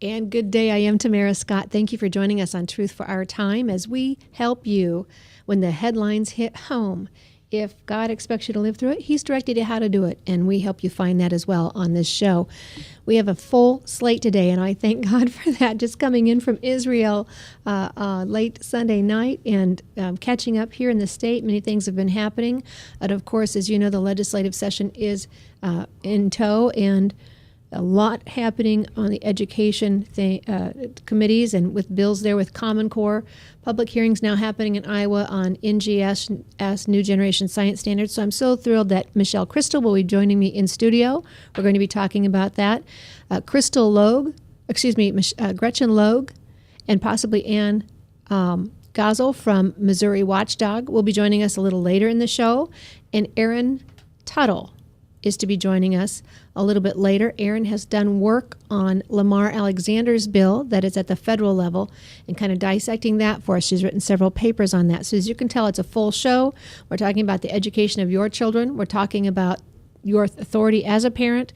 And good day. I am Tamara Scott. Thank you for joining us on Truth for Our Time as we help you when the headlines hit home. If God expects you to live through it, He's directed you how to do it, and we help you find that as well on this show. We have a full slate today, and I thank God for that. Just coming in from Israel late Sunday night and catching up here in the state. Many things have been happening. And of course, as you know, the legislative session is in tow, and a lot happening on the education committees and with bills there with Common Core. Public hearings now happening in Iowa on NGS, New Generation Science Standards. So I'm so thrilled that Michele Crystal will be joining me in studio. We're going to be talking about that. Gretchen Logue, and possibly Ann Gassel from Missouri Watchdog will be joining us a little later in the show. And Erin Tuttle is to be joining us a little bit later. Erin has done work on Lamar Alexander's bill that is at the federal level and kind of dissecting that for us. She's written several papers on that. So as you can tell, it's a full show. We're talking about the education of your children. We're talking about your authority as a parent.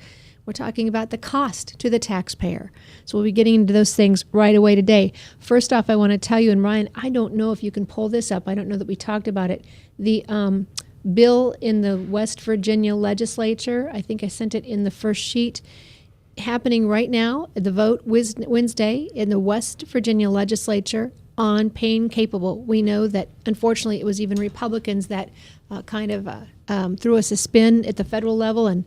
We're talking about the cost to the taxpayer. So we'll be getting into those things right away today. First off, I want to tell you, and Ryan, I don't know if you can pull this up. I don't know that we talked about it. The bill in the West Virginia legislature, I think I sent it in the first sheet, happening right now, the vote Wednesday in the West Virginia legislature on pain capable. We know that, unfortunately, it was even Republicans that threw us a spin at the federal level and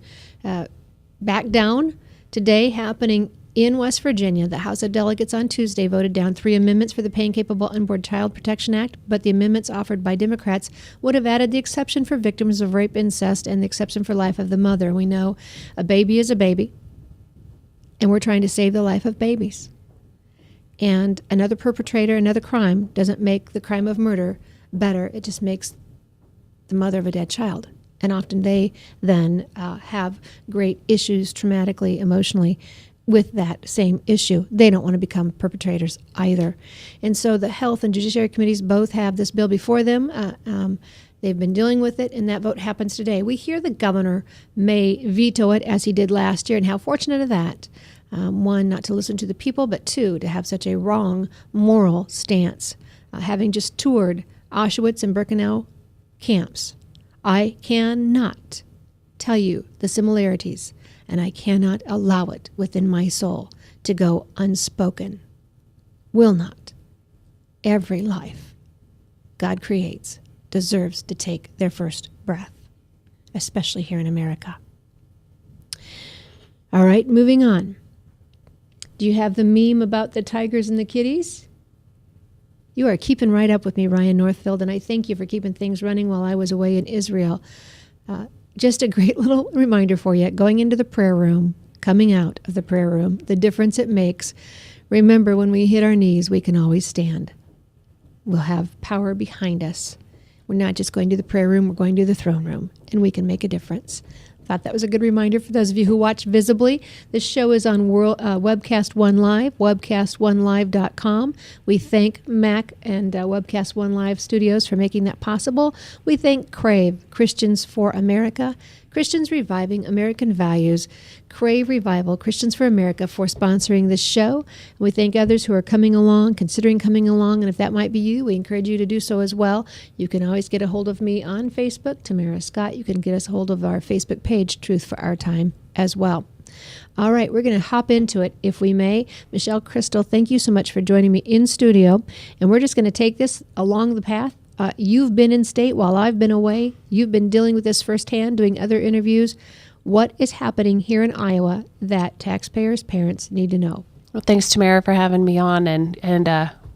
backed down. Today, happening in West Virginia, the House of Delegates on Tuesday voted down 3 amendments for the Pain-Capable Unborn Child Protection Act, but the amendments offered by Democrats would have added the exception for victims of rape, incest, and the exception for life of the mother. We know a baby is a baby, and we're trying to save the life of babies. And another perpetrator, another crime, doesn't make the crime of murder better. It just makes the mother of a dead child. And often they then have great issues traumatically, emotionally, with that same issue. They don't want to become perpetrators either. And so the Health and Judiciary Committees both have this bill before them. They've been dealing with it, and that vote happens today. We hear the governor may veto it as he did last year, and how fortunate of that. One, not to listen to the people, but two, to have such a wrong moral stance. Having just toured Auschwitz and Birkenau camps, I cannot tell you the similarities, and I cannot allow it within my soul to go unspoken. Will not. Every life God creates deserves to take their first breath, especially here in America. All right, moving on. Do you have the meme about the tigers and the kitties? You are keeping right up with me, Ryan Northfield, and I thank you for keeping things running while I was away in Israel. Just a great little reminder for you, going into the prayer room, coming out of the prayer room, the difference it makes. Remember, when we hit our knees, we can always stand. We'll have power behind us. We're not just going to the prayer room, we're going to the throne room, and we can make a difference. Thought that was a good reminder for those of you who watch visibly. This show is on Webcast One Live, webcastonelive.com. We thank Mac and Webcast One Live Studios for making that possible. We thank Crave, Christians for America, Christians Reviving American Values, Crave Revival, Christians for America, for sponsoring this show. And we thank others who are coming along, considering coming along, and if that might be you, we encourage you to do so as well. You can always get a hold of me on Facebook, Tamara Scott. You can get us a hold of our Facebook page, Truth for Our Time, as well. All right, we're going to hop into it, if we may. Michele Crystal, thank you so much for joining me in studio, and we're just going to take this along the path. You've been in state while I've been away. You've been dealing with this firsthand, doing other interviews. What is happening here in Iowa that taxpayers, parents need to know? Well, thanks, Tamara, for having me on. And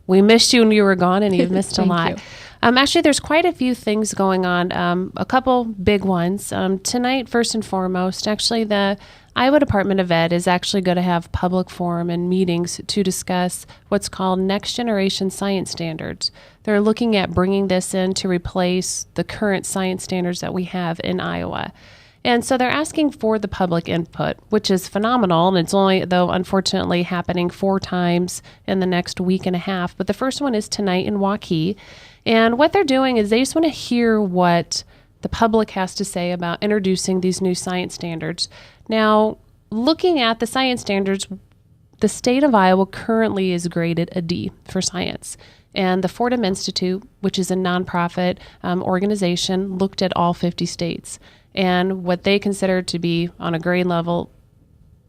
we missed you when you were gone, and you've missed a lot. Actually, there's quite a few things going on, a couple big ones. Tonight, first and foremost, actually, the Iowa Department of Ed is actually going to have public forum and meetings to discuss what's called Next Generation Science Standards. They're looking at bringing this in to replace the current science standards that we have in Iowa. And so they're asking for the public input, which is phenomenal. And it's only, though, unfortunately happening 4 times in the next week and a half. But the first one is tonight in Waukee. And what they're doing is they just want to hear what the public has to say about introducing these new science standards. Now, looking at the science standards, The state of Iowa currently is graded a D for science. And the Fordham Institute, which is a nonprofit organization, looked at all 50 states. And what they consider to be on a grade level,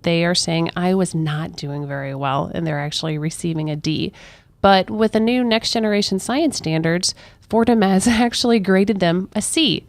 they are saying Iowa's not doing very well, and they're actually receiving a D. But with the new next generation science standards, Fordham has actually graded them a C.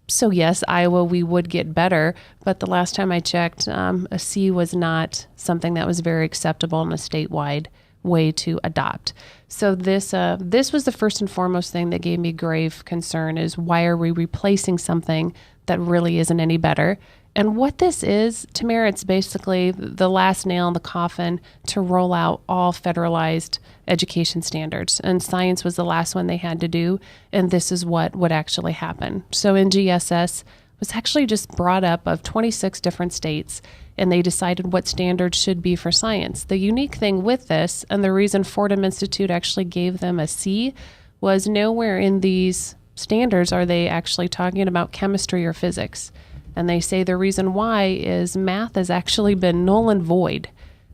So yes, Iowa, we would get better, but the last time I checked, a C was not something that was very acceptable in a statewide way to adopt. So this was the first and foremost thing that gave me grave concern is why are we replacing something that really isn't any better? And what this is, Tamara, it's basically the last nail in the coffin to roll out all federalized education standards. And science was the last one they had to do, and this is what would actually happen. So NGSS was actually just brought up of 26 different states, and they decided what standards should be for science. The unique thing with this, and the reason Fordham Institute actually gave them a C, was nowhere in these standards are they actually talking about chemistry or physics. And they say the reason why is math has actually been null and void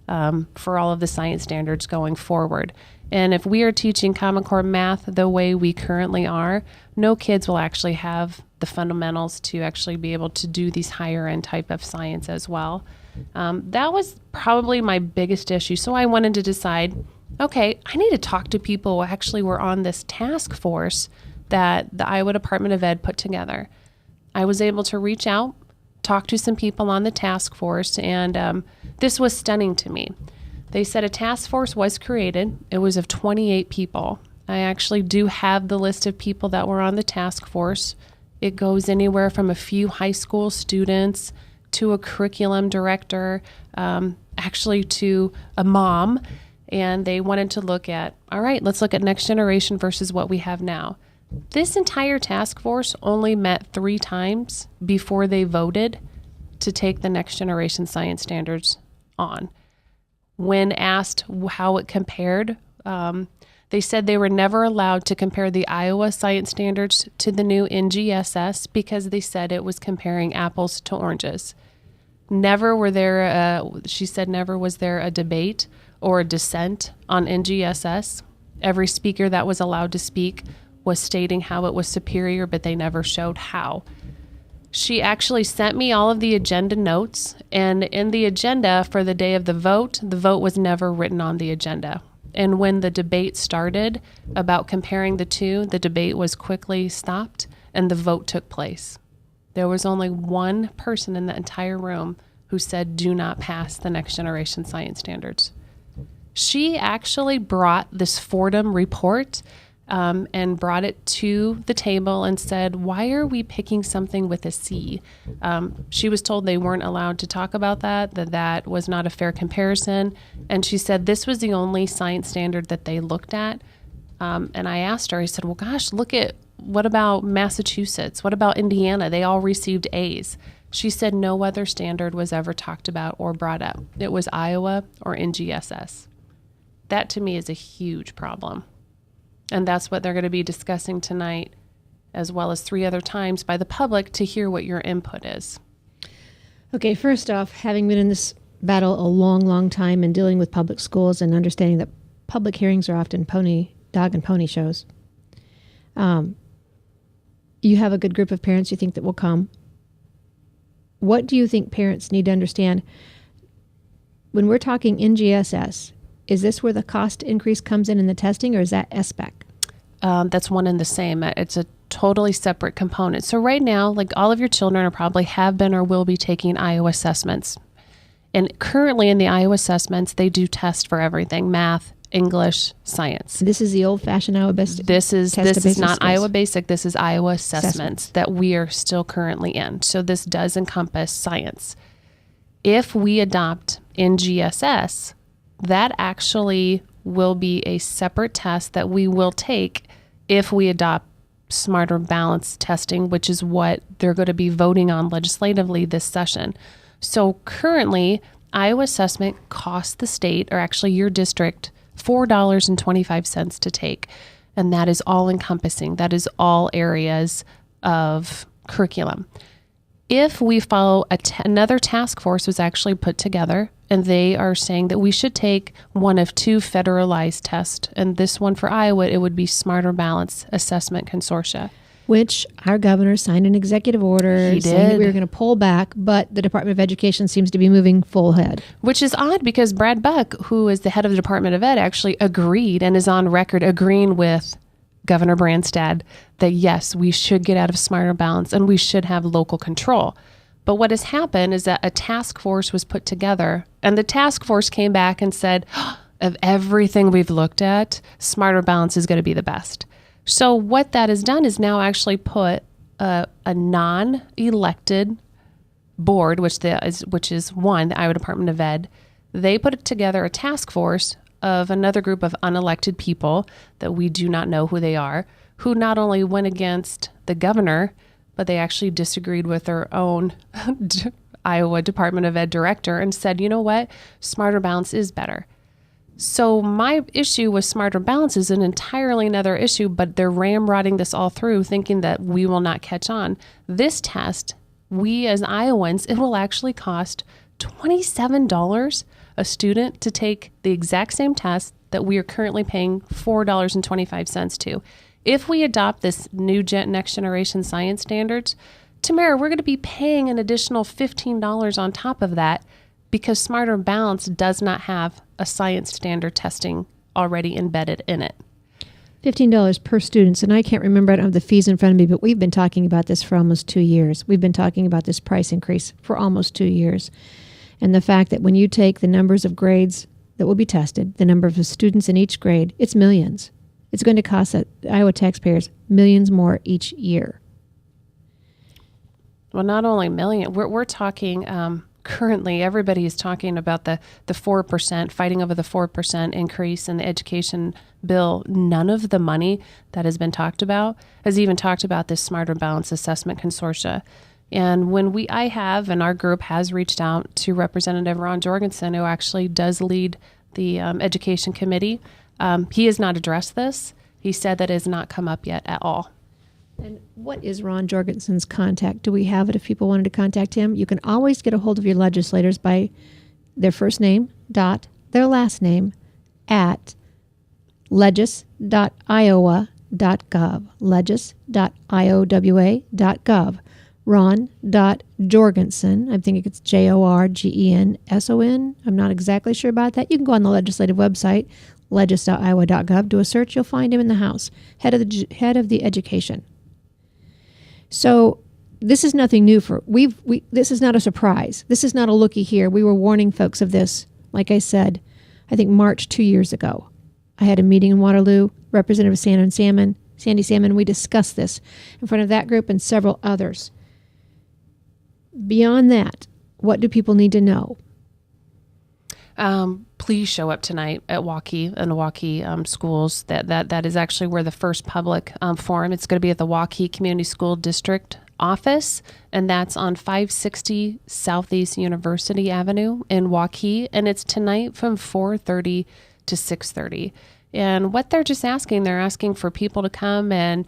for all of the science standards going forward. And if we are teaching Common Core math the way we currently are, no kids will actually have the fundamentals to actually be able to do these higher end type of science as well. That was probably my biggest issue. So I wanted to decide, okay, I need to talk to people who actually were on this task force that the Iowa Department of Ed put together. I was able to reach out, talk to some people on the task force, and this was stunning to me. They said a task force was created. It was of 28 people. I actually do have the list of people that were on the task force. It goes anywhere from a few high school students to a curriculum director, actually to a mom, and they wanted to look at, all right, let's look at next generation versus what we have now. This entire task force only met 3 times before they voted to take the next generation science standards on. When asked how it compared, they said they were never allowed to compare the Iowa science standards to the new NGSS because they said it was comparing apples to oranges. Never were there, she said never was there a debate or a dissent on NGSS. Every speaker that was allowed to speak was stating how it was superior, but they never showed how. She actually sent me all of the agenda notes, and in the agenda for the day of the vote was never written on the agenda. And when the debate started about comparing the two, the debate was quickly stopped and the vote took place. There was only one person in the entire room who said, do not pass the next generation science standards. She actually brought this Fordham report and brought it to the table and said, why are we picking something with a C? She was told they weren't allowed to talk about that was not a fair comparison. And she said this was the only science standard that they looked at. And I asked her, I said, well, gosh, what about Massachusetts? What about Indiana? They all received A's. She said no other standard was ever talked about or brought up. It was Iowa or NGSS. That to me is a huge problem. And that's what they're going to be discussing tonight, as well as 3 other times by the public to hear what your input is. Okay, first off, having been in this battle a long, long time and dealing with public schools and understanding that public hearings are often dog and pony shows, you have a good group of parents you think that will come. What do you think parents need to understand? When we're talking NGSS, is this where the cost increase comes in the testing, or is that SBAC? That's one and the same. It's a totally separate component. So right now, like all of your children are probably have been or will be taking Iowa assessments. And currently in the Iowa assessments, they do test for everything, math, English, science. This is the old-fashioned Iowa Basic. This is not skills. Iowa Basic. This is Iowa assessments that we are still currently in. So this does encompass science. If we adopt NGSS, that actually will be a separate test that we will take if we adopt smarter balance testing, which is what they're going to be voting on legislatively this session. So currently, Iowa assessment costs the state, or actually your district, $4.25 to take. And that is all encompassing. That is all areas of curriculum. if we follow another task force was actually put together, and they are saying that we should take one of two federalized tests. And this one for Iowa, it would be Smarter Balance Assessment Consortia. Which our governor signed an executive order saying that we were going to pull back, but the Department of Education seems to be moving full ahead. Which is odd because Brad Buck, who is the head of the Department of Ed, actually agreed and is on record agreeing with Governor Branstad that yes, we should get out of Smarter Balance and we should have local control. But what has happened is that a task force was put together, and the task force came back and said, of everything we've looked at, Smarter Balance is going to be the best. So what that has done is now actually put a non-elected board, which is one, the Iowa Department of Ed. They put together a task force of another group of unelected people that we do not know who they are, who not only went against the governor, but they actually disagreed with their own Iowa Department of Ed director and said, you know what, Smarter Balance is better. So my issue with Smarter Balance is an entirely another issue, but they're ramrodding this all through thinking that we will not catch on. This test, we as Iowans, it will actually cost $27 a student to take the exact same test that we are currently paying $4.25 to. If we adopt this new next generation science standards, Tamara, we're going to be paying an additional $15 on top of that because Smarter Balance does not have a science standard testing already embedded in it. $15 per student, and I can't remember, I don't have the fees in front of me, but we've been talking about this for almost 2 years. We've been talking about this price increase for almost 2 years. And the fact that when you take the numbers of grades that will be tested, the number of students in each grade, it's millions. It's going to cost Iowa taxpayers millions more each year. Well, not only million, we're talking, currently everybody is talking about the 4%, fighting over the 4% increase in the education bill. None of the money that has been talked about has even talked about this Smarter Balance Assessment Consortia. And when our group has reached out to Representative Ron Jorgensen, who actually does lead the education committee, he has not addressed this. He said that it has not come up yet at all. And what is Ron Jorgensen's contact? Do we have it if people wanted to contact him? You can always get a hold of your legislators by their first name, their last name, at legis.iowa.gov, legis.iowa.gov. Ron.Jorgensen, I'm thinking it's Jorgenson. I'm not exactly sure about that. You can go on the legislative website, legis.iowa.gov, do a search, you'll find him in the House, head of the education. So this is nothing new this is not a surprise. This is not a looky here. We were warning folks of this, like I said, I think March 2 years ago. I had a meeting in Waterloo, Representative Sandy Salmon, we discussed this in front of that group and several others. Beyond that, what do people need to know? Please show up tonight at Waukee and the Waukee schools. That is actually where the first public forum. It's going to be at the Waukee Community School District office, and that's on 560 Southeast University Avenue in Waukee, and it's tonight from 4:30 to 6:30. And what they're asking for people to come and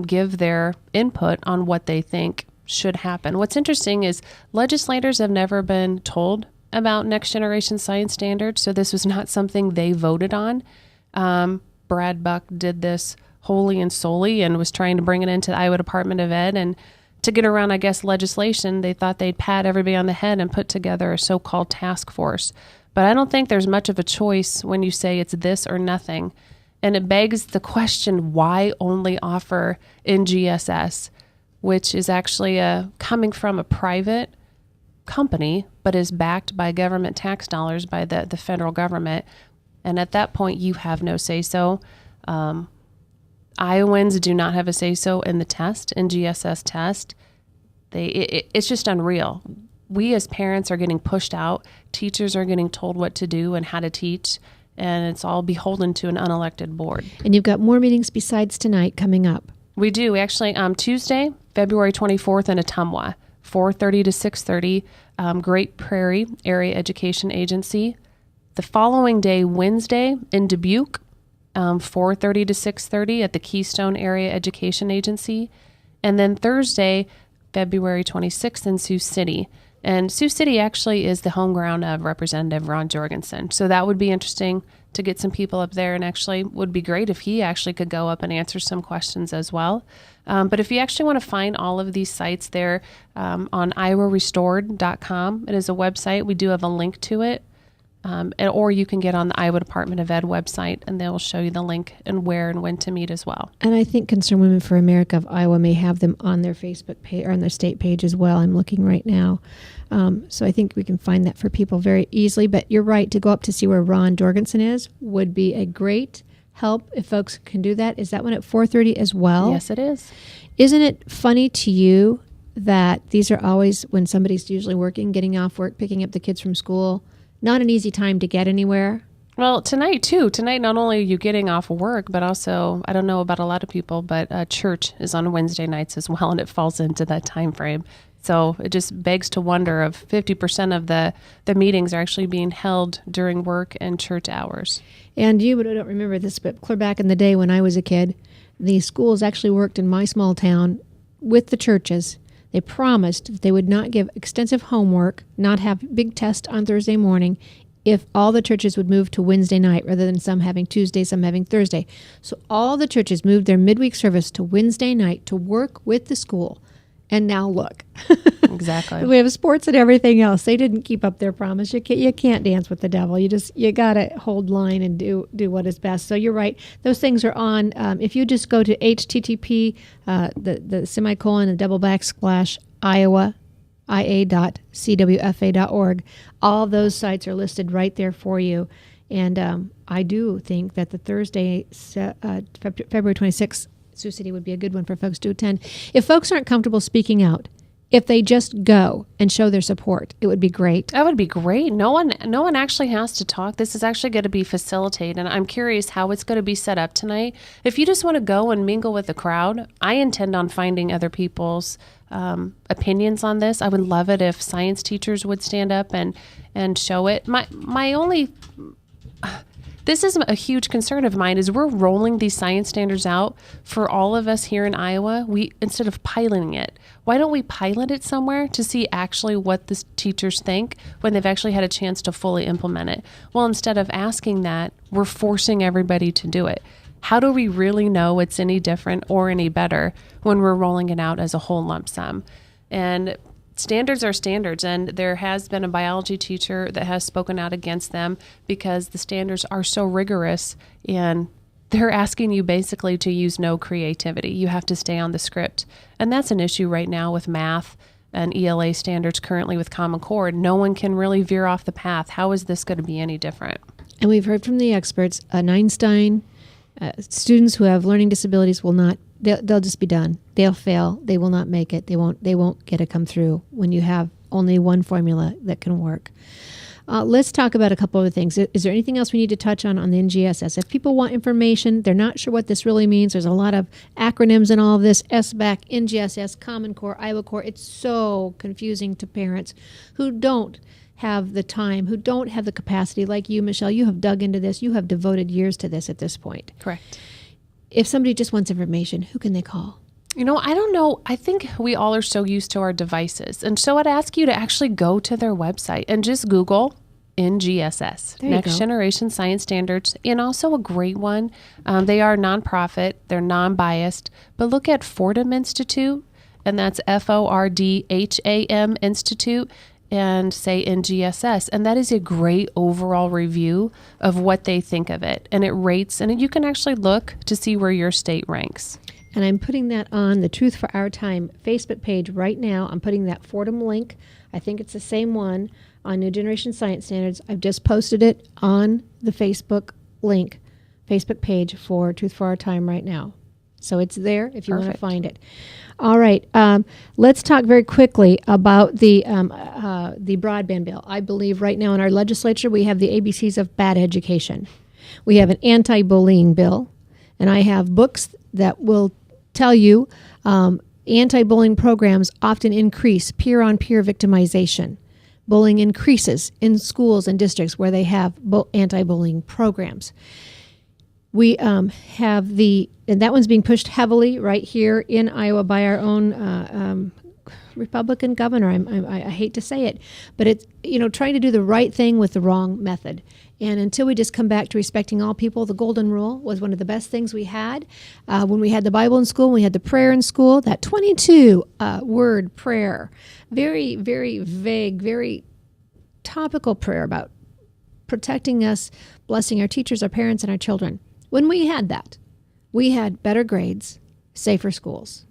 give their input on what they think should happen. What's interesting is legislators have never been told about next generation science standards, so this was not something they voted on. Brad Buck did this wholly and solely and was trying to bring it into the Iowa Department of Ed, and to get around, I guess, legislation, they thought they'd pat everybody on the head and put together a so-called task force. But I don't think there's much of a choice when you say it's this or nothing. And it begs the question, why only offer NGSS, which is actually coming from a private company, but is backed by government tax dollars by the federal government. And at that point, you have no say-so. Iowans do not have a say-so in the test, NGSS test. It's just unreal. We as parents are getting pushed out. Teachers are getting told what to do and how to teach, and it's all beholden to an unelected board. And you've got more meetings besides tonight coming up. We do. We actually, Tuesday, February 24th in Ottumwa, 4:30 to 6:30, Great Prairie Area Education Agency. The following day, Wednesday, in Dubuque, 4:30 to 6:30 at the Keystone Area Education Agency. And then Thursday, February 26th in Sioux City. And Sioux City actually is the home ground of Representative Ron Jorgensen. So that would be interesting to get some people up there, and actually would be great if he actually could go up and answer some questions as well. But if you actually want to find all of these sites there on iowarestored.com, it is a website. We do have a link to it. Or you can get on the Iowa Department of Ed website, and they will show you the link and where and when to meet as well. And I think Concerned Women for America of Iowa may have them on their Facebook page or on their state page as well. I'm looking right now. So I think we can find that for people very easily. But you're right, to go up to see where Ron Jorgensen is would be a great help if folks can do that. Is that one at 4:30 as well? Yes, it is. Isn't it funny to you that these are always when somebody's usually working, getting off work, picking up the kids from school? Not an easy time to get anywhere. Well, tonight, too. Tonight, not only are you getting off work, but also, I don't know about a lot of people, but church is on Wednesday nights as well, and it falls into that time frame. So it just begs to wonder if 50% of the meetings are actually being held during work and church hours. And you don't remember this, but clear back in the day when I was a kid, the schools actually worked in my small town with the churches. They promised that they would not give extensive homework, not have big tests on Thursday morning, if all the churches would move to Wednesday night rather than some having Tuesday, some having Thursday. So all the churches moved their midweek service to Wednesday night to work with the school. And now look. Exactly. We have sports and everything else. They didn't keep up their promise. You can't dance with the devil. You got to hold line and do what is best. So you're right. Those things are on. If you just go to http, the semicolon and double backslash Iowa, ia.cwfa.org, all those sites are listed right there for you. And I do think that the Thursday, February 26th, Sioux City would be a good one for folks to attend. If folks aren't comfortable speaking out, if they just go and show their support, it would be great. That would be great. No one actually has to talk. This is actually going to be facilitated, and I'm curious how it's going to be set up tonight. If you just want to go and mingle with the crowd, I intend on finding other people's opinions on this. I would love it if science teachers would stand up and show it. My only... This is a huge concern of mine is we're rolling these science standards out for all of us here in Iowa. Instead of piloting it, why don't we pilot it somewhere to see actually what the teachers think when they've actually had a chance to fully implement it? Well, instead of asking that, we're forcing everybody to do it. How do we really know it's any different or any better when we're rolling it out as a whole lump sum? And standards are standards, and there has been a biology teacher that has spoken out against them because the standards are so rigorous and they're asking you basically to use no creativity. You have to stay on the script. And that's an issue right now with math and ELA standards currently with Common Core. No one can really veer off the path. How is this going to be any different? And we've heard from the experts, Einstein, students who have learning disabilities will not, they'll just be done. They'll fail. They will not make it. They won't get to come through when you have only one formula that can work. Let's talk about a couple other things. Is there anything else we need to touch on the NGSS? If people want information, they're not sure what this really means. There's a lot of acronyms in all of this, SBAC, NGSS, Common Core, Iowa Core. It's so confusing to parents who don't have the time, who don't have the capacity like you, Michele. You have dug into this. You have devoted years to this at this point. Correct. If somebody just wants information, who can they call? I don't know. I think we all are so used to our devices. And so I'd ask you to actually go to their website and just Google NGSS, Next Generation Science Standards, and also a great one. They are nonprofit. They're non-biased. But look at Fordham Institute, and that's Fordham Institute, and say NGSS. And that is a great overall review of what they think of it. And it rates, and you can actually look to see where your state ranks. And I'm putting that on the Truth for Our Time Facebook page right now. I'm putting that Fordham link. I think it's the same one on New Generation Science Standards. I've just posted it on the Facebook page for Truth for Our Time right now. So it's there if you want to find it. All right. Let's talk very quickly about the broadband bill. I believe right now in our legislature we have the ABCs of bad education. We have an anti-bullying bill, and I have books that will tell you anti-bullying programs often increase peer-on-peer victimization. Bullying increases in schools and districts where they have anti-bullying programs. We have and that one's being pushed heavily right here in Iowa by our own Republican governor. I hate to say it, but it's, trying to do the right thing with the wrong method. And until we just come back to respecting all people, the golden rule was one of the best things we had. When we had the Bible in school, we had the prayer in school, that 22-word prayer, very, very vague, very topical prayer about protecting us, blessing our teachers, our parents, and our children. When we had that, we had better grades, safer schools.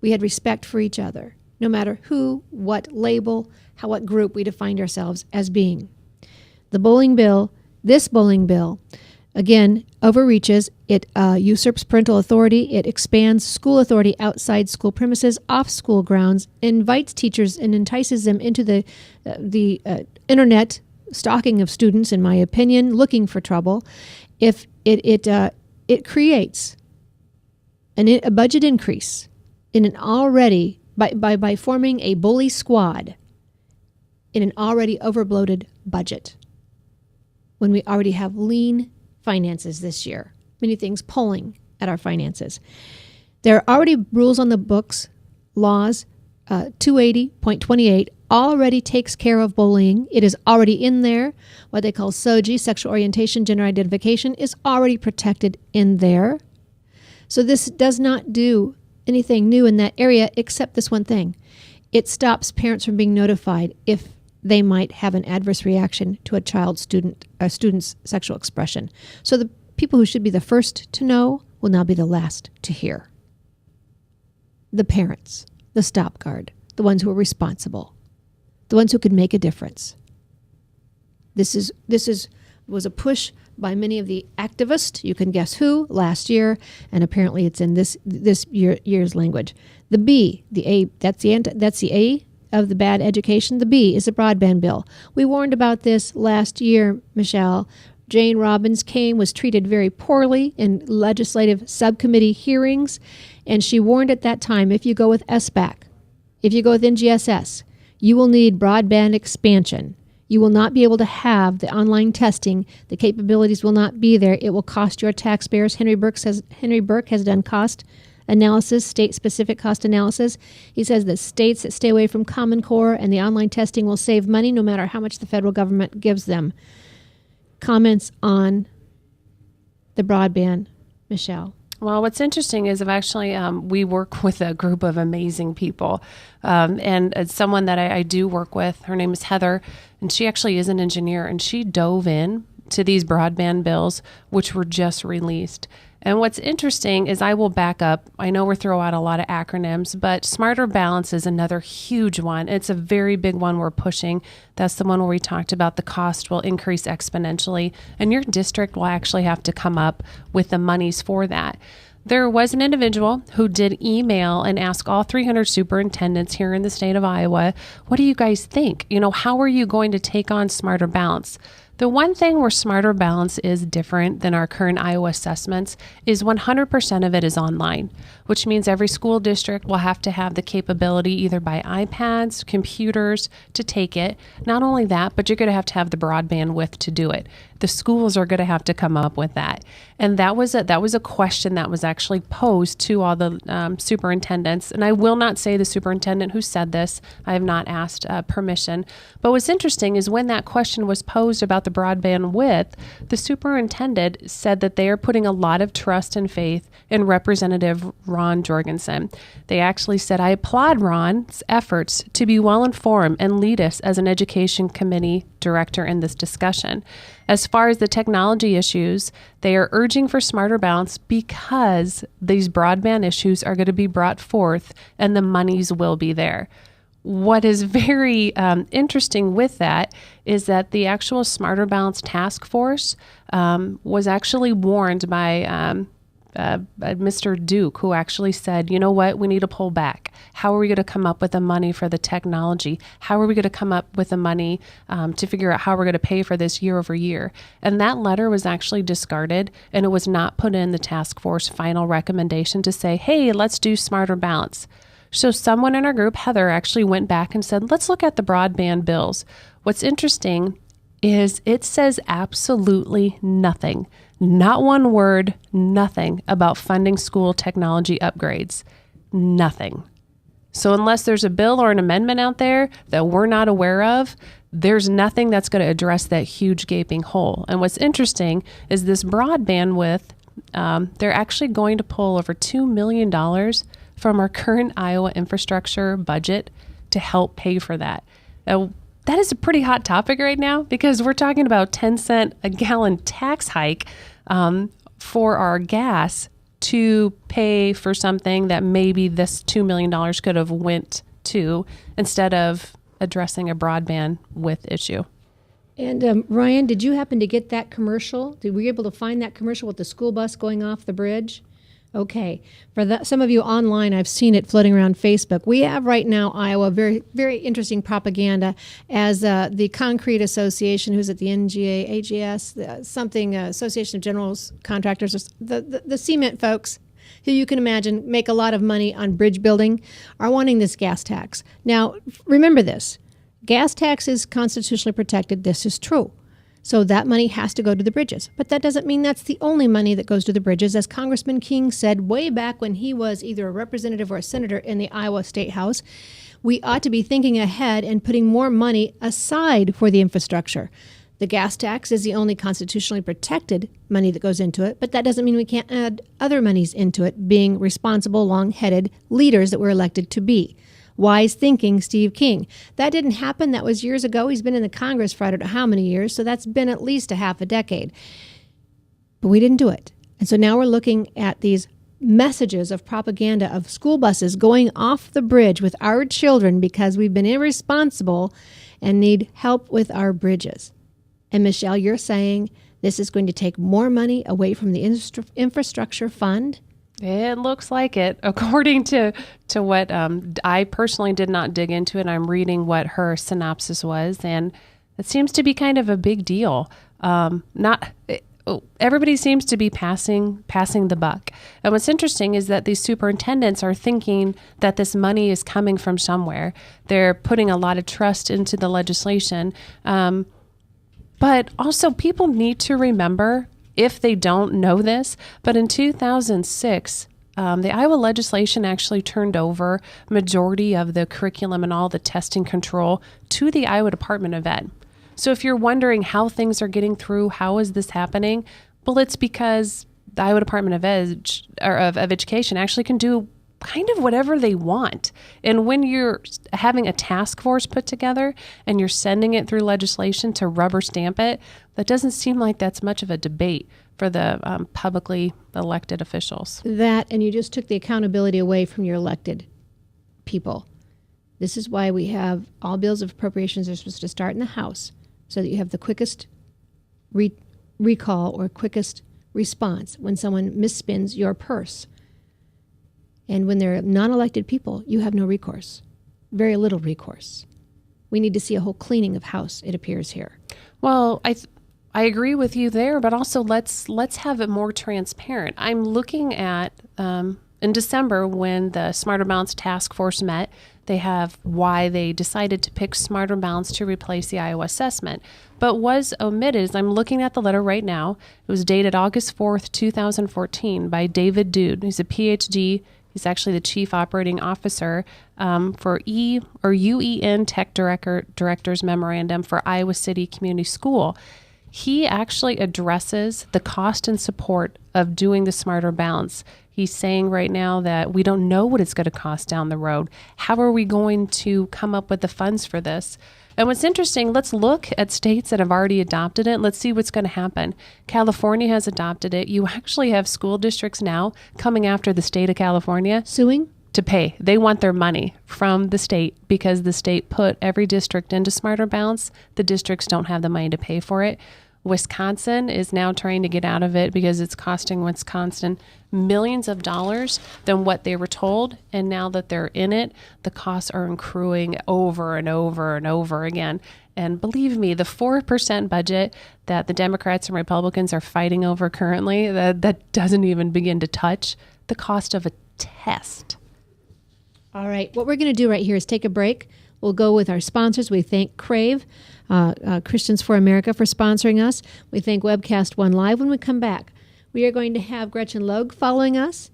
We had respect for each other, no matter who, what label, what group we defined ourselves as being. This bowling bill, again, overreaches. It usurps parental authority. It expands school authority outside school premises, off school grounds, invites teachers and entices them into the internet stalking of students, in my opinion, looking for trouble. If it creates a budget increase in an already, by forming a bully squad in an already overbloated budget, when we already have lean finances this year, many things pulling at our finances. There are already rules on the books, laws, 280.28 already takes care of bullying. It is already in there. What they call SOGI, sexual orientation, gender identification, is already protected in there. So this does not do anything new in that area except this one thing. It stops parents from being notified if they might have an adverse reaction to a student's sexual expression. So the people who should be the first to know will now be the last to hear. The parents, the stop guard, the ones who are responsible, the ones who could make a difference. This was a push by many of the activists, you can guess who, last year, and apparently it's in this year's language. The B, the A, that's the A of the bad education. The B is a broadband bill. We warned about this last year, Michele. Jane Robbins was treated very poorly in legislative subcommittee hearings, and she warned at that time, if you go with SBAC, if you go with NGSS, you will need broadband expansion. You will not be able to have the online testing. The capabilities will not be there. It will cost your taxpayers. Henry Burke has done cost analysis, state-specific cost analysis. He says that states that stay away from Common Core and the online testing will save money no matter how much the federal government gives them. Comments on the broadband, Michele? Well, what's interesting is we work with a group of amazing people. And someone that I do work with, her name is Heather, and she actually is an engineer, and she dove in to these broadband bills, which were just released. And what's interesting is I will back up. I know we're throwing out a lot of acronyms, but Smarter Balance is another huge one. It's a very big one we're pushing. That's the one where we talked about the cost will increase exponentially, and your district will actually have to come up with the monies for that. There was an individual who did email and ask all 300 superintendents here in the state of Iowa, what do you guys think? How are you going to take on Smarter Balance? The one thing where Smarter Balance is different than our current Iowa assessments is 100% of it is online, which means every school district will have to have the capability either by iPads, computers to take it. Not only that, but you're going to have the broadband width to do it. The schools are going to have to come up with that. And that was a question that was actually posed to all the superintendents. And I will not say the superintendent who said this. I have not asked permission. But what's interesting is when that question was posed about the broadband width, the superintendent said that they are putting a lot of trust and faith in Representative Ron Jorgensen. They actually said, I applaud Ron's efforts to be well informed and lead us as an education committee director in this discussion. As far as the technology issues, they are urging for Smarter Balance because these broadband issues are going to be brought forth and the monies will be there. What is very interesting with that is that the actual Smarter Balance task force was actually warned by Mr. Duke, who actually said, you know what, we need to pull back. How are we going to come up with the money for the technology? How are we going to come up with the money to figure out how we're going to pay for this year over year? And that letter was actually discarded, and it was not put in the task force final recommendation to say, hey, let's do Smarter Balance. So someone in our group, Heather, actually went back and said, let's look at the broadband bills. What's interesting is it says absolutely nothing, not one word, nothing about funding school technology upgrades, nothing. So unless there's a bill or an amendment out there that we're not aware of, there's nothing that's going to address that huge gaping hole. And what's interesting is this broadband with, they're actually going to pull over $2 million from our current Iowa infrastructure budget to help pay for that. That is a pretty hot topic right now because we're talking about 10-cent a gallon tax hike for our gas to pay for something that maybe this $2 million could have went to instead of addressing a broadband with issue. And Ryan, did you happen to get that commercial? Were you able to find that commercial with the school bus going off the bridge? Okay. For some of you online, I've seen it floating around Facebook. We have right now, Iowa, very, very interesting propaganda as the Concrete Association, who's at the NGA, AGS, Association of General Contractors, the cement folks, who you can imagine make a lot of money on bridge building, are wanting this gas tax. Now, remember this. Gas tax is constitutionally protected. This is true. So that money has to go to the bridges. But that doesn't mean that's the only money that goes to the bridges. As Congressman King said way back when he was either a representative or a senator in the Iowa State House, we ought to be thinking ahead and putting more money aside for the infrastructure. The gas tax is the only constitutionally protected money that goes into it, but that doesn't mean we can't add other monies into it, being responsible, long-headed leaders that we're elected to be. Wise thinking, Steve King. That didn't happen. That was years ago. He's been in the Congress for I don't know how many years, so that's been at least a half a decade. But we didn't do it. And so now we're looking at these messages of propaganda of school buses going off the bridge with our children because we've been irresponsible and need help with our bridges. And Michele, you're saying this is going to take more money away from the infrastructure fund? It looks like it, according to what I personally did not dig into it. I'm reading what her synopsis was, and it seems to be kind of a big deal. Everybody seems to be passing the buck. And what's interesting is that these superintendents are thinking that this money is coming from somewhere. They're putting a lot of trust into the legislation. But also people need to remember, if they don't know this, but in 2006, the Iowa legislation actually turned over majority of the curriculum and all the testing control to the Iowa Department of Ed. So if you're wondering how things are getting through, how is this happening? Well, it's because the Iowa Department of Education actually can do kind of whatever they want. And when you're having a task force put together and you're sending it through legislation to rubber stamp it, that doesn't seem like that's much of a debate for the publicly elected officials. That, and you just took the accountability away from your elected people. This is why we have all bills of appropriations are supposed to start in the House so that you have the quickest recall or quickest response when someone misspends your purse. And when they're non-elected people, you have no recourse, very little recourse. We need to see a whole cleaning of house, it appears here. Well, I agree with you there, but also let's have it more transparent. I'm looking at in December when the Smarter Balance Task Force met, they have why they decided to pick Smarter Balance to replace the Iowa assessment. But was omitted is I'm looking at the letter right now. It was dated August 4th, 2014 by David Dude. He's a PhD. He's actually the Chief Operating Officer for UEN Tech Director's Memorandum for Iowa City Community School. He actually addresses the cost and support of doing the Smarter Balance. He's saying right now that we don't know what it's going to cost down the road. How are we going to come up with the funds for this? And what's interesting, let's look at states that have already adopted it. Let's see what's going to happen. California has adopted it. You actually have school districts now coming after the state of California. Suing? To pay. They want their money from the state because the state put every district into Smarter Balance. The districts don't have the money to pay for it. Wisconsin is now trying to get out of it because it's costing Wisconsin millions of dollars than what they were told. And now that they're in it, the costs are accruing over and over and over again. And believe me, the 4% budget that the Democrats and Republicans are fighting over currently, that doesn't even begin to touch the cost of a test. All right. What we're going to do right here is take a break. We'll go with our sponsors. We thank Crave, Christians for America, for sponsoring us. We thank Webcast One Live. When we come back, we are going to have Gretchen Logue following us,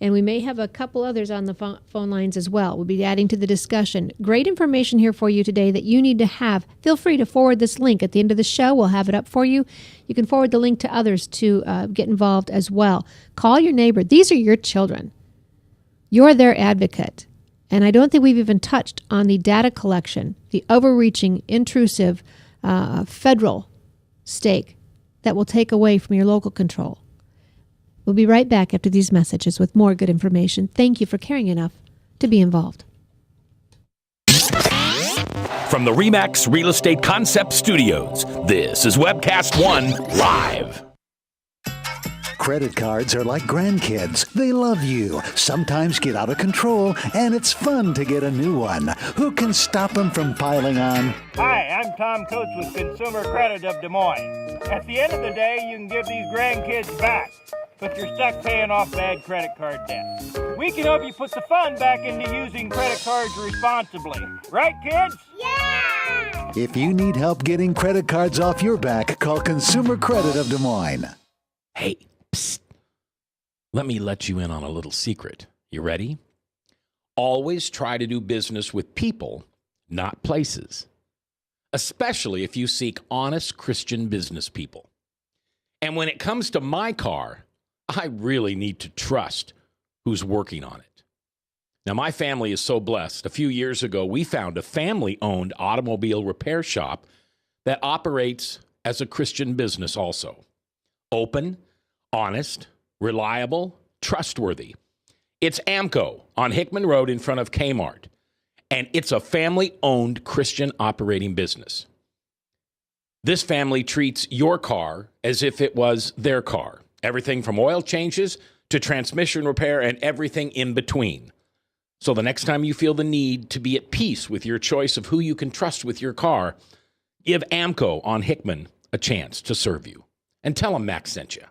And we may have a couple others on the phone lines as well. We'll be adding to the discussion. Great information here for you today that you need to have. Feel free to forward this link at the end of the show. We'll have it up for you. You can forward the link to others to get involved as well. Call your neighbor. These are your children. You're their advocate. And I don't think we've even touched on the data collection, the overreaching, intrusive federal stake that will take away from your local control. We'll be right back after these messages with more good information. Thank you for caring enough to be involved. From the RE/MAX Real Estate Concept Studios, this is Webcast One Live. Credit cards are like grandkids. They love you, sometimes get out of control, and it's fun to get a new one. Who can stop them from piling on? Hi, I'm Tom Coates with Consumer Credit of Des Moines. At the end of the day, you can give these grandkids back, but you're stuck paying off bad credit card debt. We can help you put the fun back into using credit cards responsibly. Right, kids? Yeah! If you need help getting credit cards off your back, call Consumer Credit of Des Moines. Hey, psst. Let me let you in on a little secret. You ready? Always try to do business with people, not places. Especially if you seek honest Christian business people. And when it comes to my car, I really need to trust who's working on it. Now, my family is so blessed. A few years ago, we found a family-owned automobile repair shop that operates as a Christian business also. Open, honest, reliable, trustworthy. It's AMCO on Hickman Road in front of Kmart. And it's a family-owned Christian operating business. This family treats your car as if it was their car. Everything from oil changes to transmission repair and everything in between. So the next time you feel the need to be at peace with your choice of who you can trust with your car, give AMCO on Hickman a chance to serve you. And tell them Max sent you.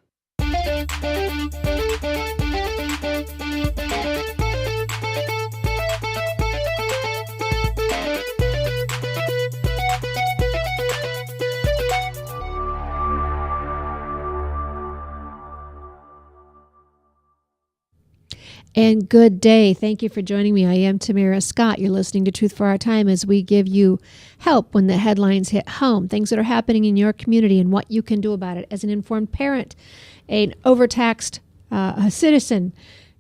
And good day. Thank you for joining me. I am Tamara Scott. You're listening to Truth for Our Time as we give you help when the headlines hit home, things that are happening in your community and what you can do about it as an informed parent, an overtaxed a citizen,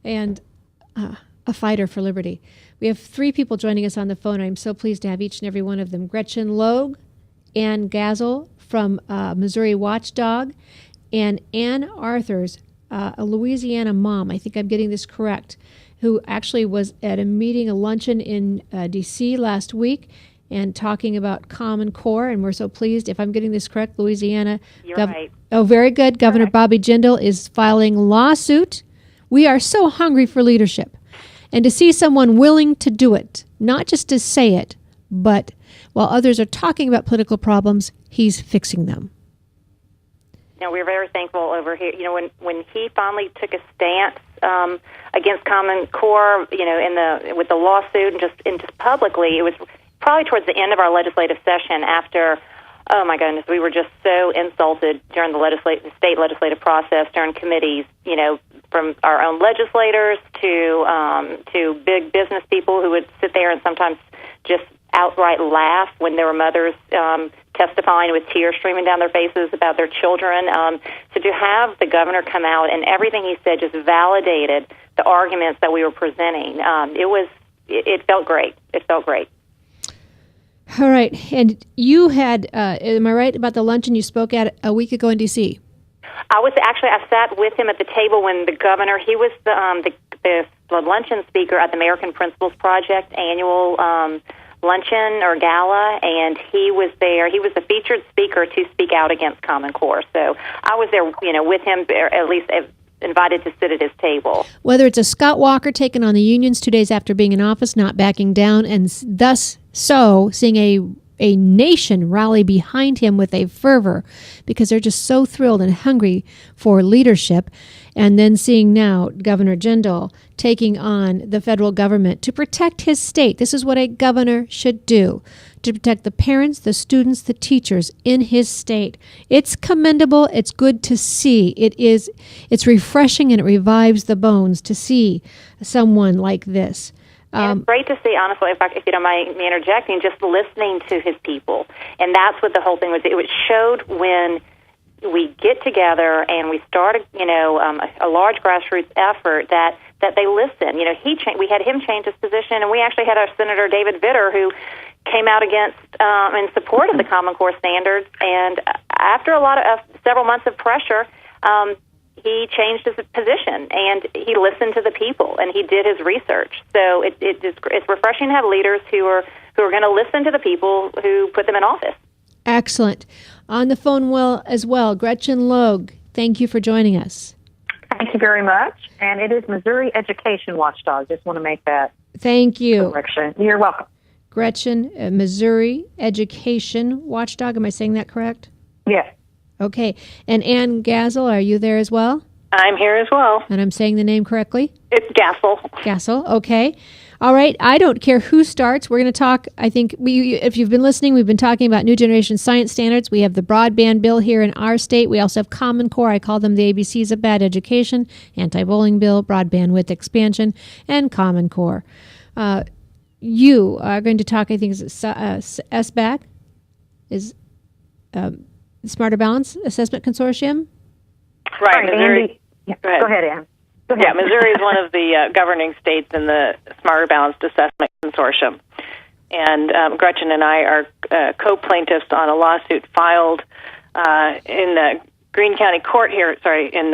and a fighter for liberty. We have 3 people joining us on the phone. I'm so pleased to have each and every one of them. Gretchen Logue, Ann Gassel from Missouri Watchdog, and Ann Arthurs, a Louisiana mom, I think I'm getting this correct, who actually was at a meeting, a luncheon in D.C. last week and talking about Common Core, and we're so pleased. If I'm getting this correct, Louisiana. You're right. Oh, very good. Governor Correct. Bobby Jindal is filing lawsuit. We are so hungry for leadership. And to see someone willing to do it, not just to say it, but while others are talking about political problems, he's fixing them. We're very thankful over here. When he finally took a stance against Common Core, with the lawsuit and just publicly, it was probably towards the end of our legislative session after, oh my goodness, we were just so insulted during the state legislative process, during committees, from our own legislators to big business people who would sit there and sometimes just outright laugh when there were mothers testifying with tears streaming down their faces about their children. So to have the governor come out and everything he said just validated the arguments that we were presenting, it felt great. It felt great. All right. And you had, am I right about the luncheon you spoke at a week ago in D.C.? I sat with him at the table when the governor, he was the luncheon speaker at the American Principles Project annual luncheon or gala, and he was there. He was the featured speaker to speak out against Common Core. So I was there, with him, or at least invited to sit at his table. Whether it's a Scott Walker taking on the unions 2 days after being in office, not backing down, and thus seeing a a nation rally behind him with a fervor because they're just so thrilled and hungry for leadership. And then seeing now Governor Jindal taking on the federal government to protect his state. This is what a governor should do, to protect the parents, the students, the teachers in his state. It's commendable. It's good to see. It's refreshing and it revives the bones to see someone like this. And it's great to see, honestly, if you don't mind me interjecting, just listening to his people. And that's what the whole thing was. It showed when we get together and we start a large grassroots effort that they listen. We had him change his position, and we actually had our Senator David Vitter who came out against in support of the Common Core standards. And after several months of pressure, he changed his position, and he listened to the people, and he did his research. So it's refreshing to have leaders who are going to listen to the people who put them in office. Excellent. On the phone as well, Gretchen Logue, thank you for joining us. Thank you very much. And it is Missouri Education Watchdog. Just want to make that Thank you. correction. You're welcome. Gretchen, Missouri Education Watchdog. Am I saying that correct? Yes. Okay. And Ann Gassel, are you there as well? I'm here as well. And I'm saying the name correctly? It's Gassel. Gassel, okay. All right. I don't care who starts. We're going to talk, I think, if you've been listening, we've been talking about new generation science standards. We have the broadband bill here in our state. We also have Common Core. I call them the ABCs of bad education, anti-bullying bill, broadband width expansion, and Common Core. You are going to talk, I think, SBAC, is Smarter Balance Assessment Consortium? Right. Missouri. Go ahead, Ann. Yeah, Missouri is one of the governing states in the Smarter Balanced Assessment Consortium. And Gretchen and I are co-plaintiffs on a lawsuit filed in the Greene County Court here, in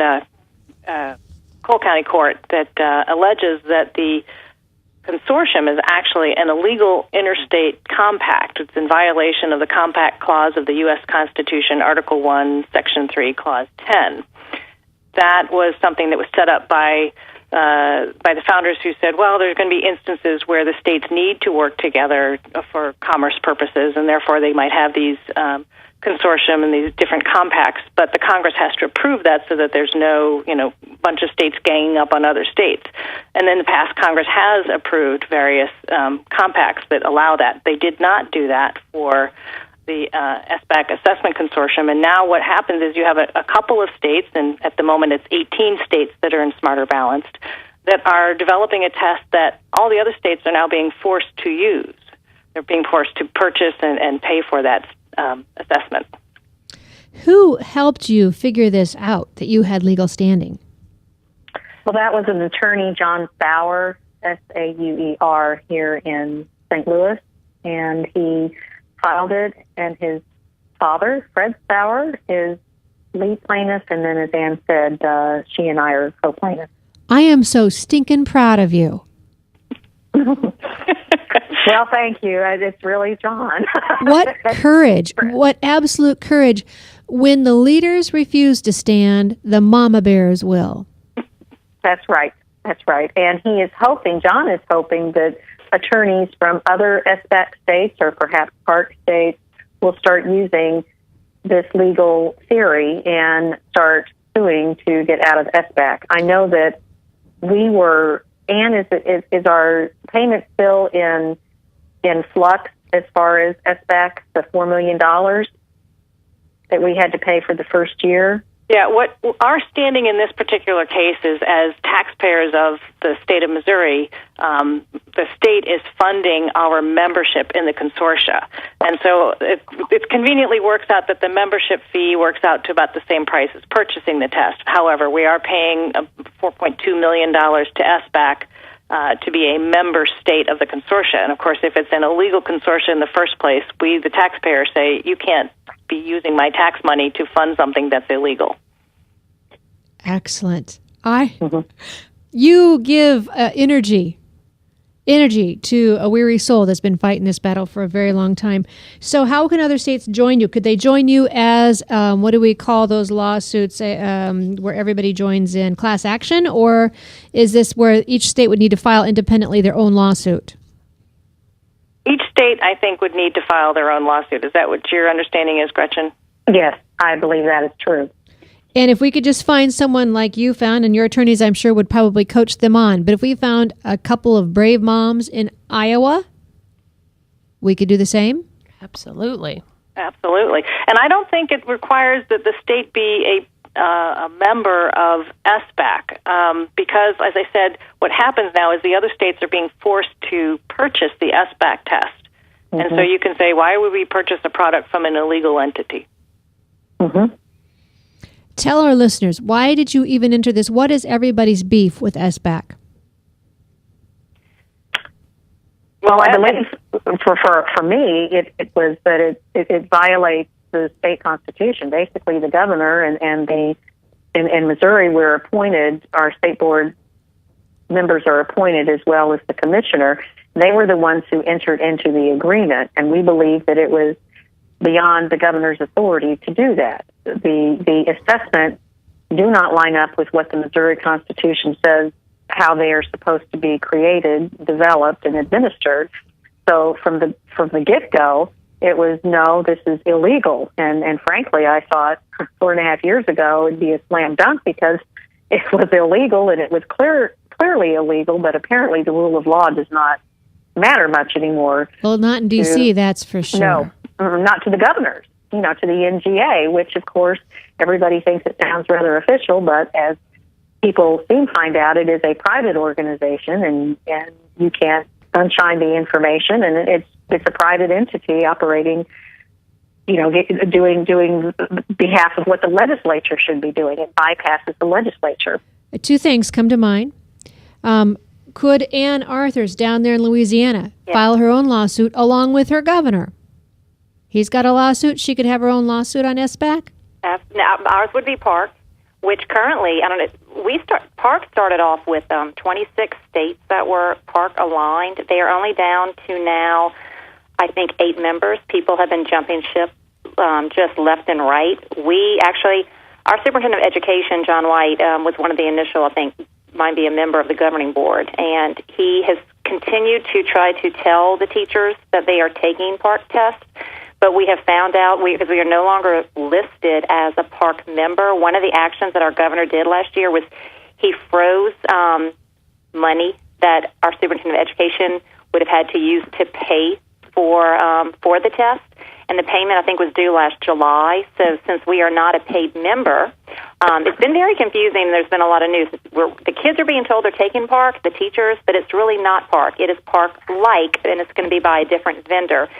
Cole County Court that alleges that the consortium is actually an illegal interstate compact. It's in violation of the Compact Clause of the U.S. Constitution, Article 1, Section 3, Clause 10. That was something that was set up by the founders who said, well, there's going to be instances where the states need to work together for commerce purposes, and therefore they might have these consortium and these different compacts, but the Congress has to approve that so that there's no, bunch of states ganging up on other states. And in the past, Congress has approved various compacts that allow that. They did not do that for the SBAC Assessment Consortium, and now what happens is you have a couple of states, and at the moment it's 18 states that are in Smarter Balanced, that are developing a test that all the other states are now being forced to use. They're being forced to purchase and pay for that assessment. Who helped you figure this out, that you had legal standing? Well, that was an attorney, John Sauer, Sauer, here in St. Louis, and he filed it, and his father, Fred Sauer, is lead plaintiff, and then as Ann said, she and I are co-plaintiffs. I am so stinking proud of you. Well, thank you. It's really John. What courage, what absolute courage. When the leaders refuse to stand, the mama bears will. That's right. That's right. And John is hoping that attorneys from other SBAC states or perhaps park states will start using this legal theory and start suing to get out of SBAC. I know that Ann, is our payment still in flux as far as SBAC, the $4 million that we had to pay for the first year? Yeah, what our standing in this particular case is, as taxpayers of the state of Missouri, the state is funding our membership in the consortia. And so it conveniently works out that the membership fee works out to about the same price as purchasing the test. However, we are paying $4.2 million to SBAC to be a member state of the consortia. And, of course, if it's an illegal consortia in the first place, we, the taxpayers, say, you can't be using my tax money to fund something that's illegal. Excellent. You give energy to a weary soul that's been fighting this battle for a very long time. So how can other states join you? Could they join you as, what do we call those lawsuits, where everybody joins in class action? Or is this where each state would need to file independently their own lawsuit? Each state, I think, would need to file their own lawsuit. Is that what your understanding is, Gretchen? Yes, I believe that is true. And if we could just find someone like you found, and your attorneys, I'm sure, would probably coach them on. But if we found a couple of brave moms in Iowa, we could do the same? Absolutely. Absolutely. And I don't think it requires that the state be a member of SBAC because, as I said, what happens now is the other states are being forced to purchase the SBAC test. Mm-hmm. And so you can say, why would we purchase a product from an illegal entity? Mm-hmm. Tell our listeners, why did you even enter this? What is everybody's beef with SBAC? Well, I believe for me, it was that it violates the state constitution. Basically, the governor and in Missouri, we're appointed. Our state board members are appointed as well as the commissioner. They were the ones who entered into the agreement, and we believe that it was beyond the governor's authority to do that. The assessments do not line up with what the Missouri Constitution says how they are supposed to be created, developed, and administered. So from the get-go, it was, no, this is illegal. And frankly, I thought 4.5 years ago it'd be a slam dunk because it was illegal and it was clearly illegal, but apparently the rule of law does not matter much anymore. Well, not in D.C., that's for sure. No, not to the governors, to the NGA, which, of course, everybody thinks it sounds rather official, but as people soon find out, it is a private organization, and you can't sunshine the information, and it's a private entity operating, doing behalf of what the legislature should be doing. It bypasses the legislature. Two things come to mind. Could Ann Arthurs down there in Louisiana file her own lawsuit along with her governor? He's got a lawsuit. She could have her own lawsuit on SBAC? Now, ours would be Park, which currently, I don't know, Park started off with 26 states that were Park aligned. They are only down to now, I think, 8 members. People have been jumping ship just left and right. We actually, our superintendent of education, John White, was one of the initial, I think, might be a member of the governing board, and he has continued to try to tell the teachers that they are taking Park tests. But we have found out, because we are no longer listed as a Park member, one of the actions that our governor did last year was he froze money that our superintendent of education would have had to use to pay for the test. And the payment, I think, was due last July. So since we are not a paid member, it's been very confusing. There's been a lot of news. The kids are being told they're taking Park, the teachers, but it's really not Park. It is Park-like, and it's going to be by a different vendor.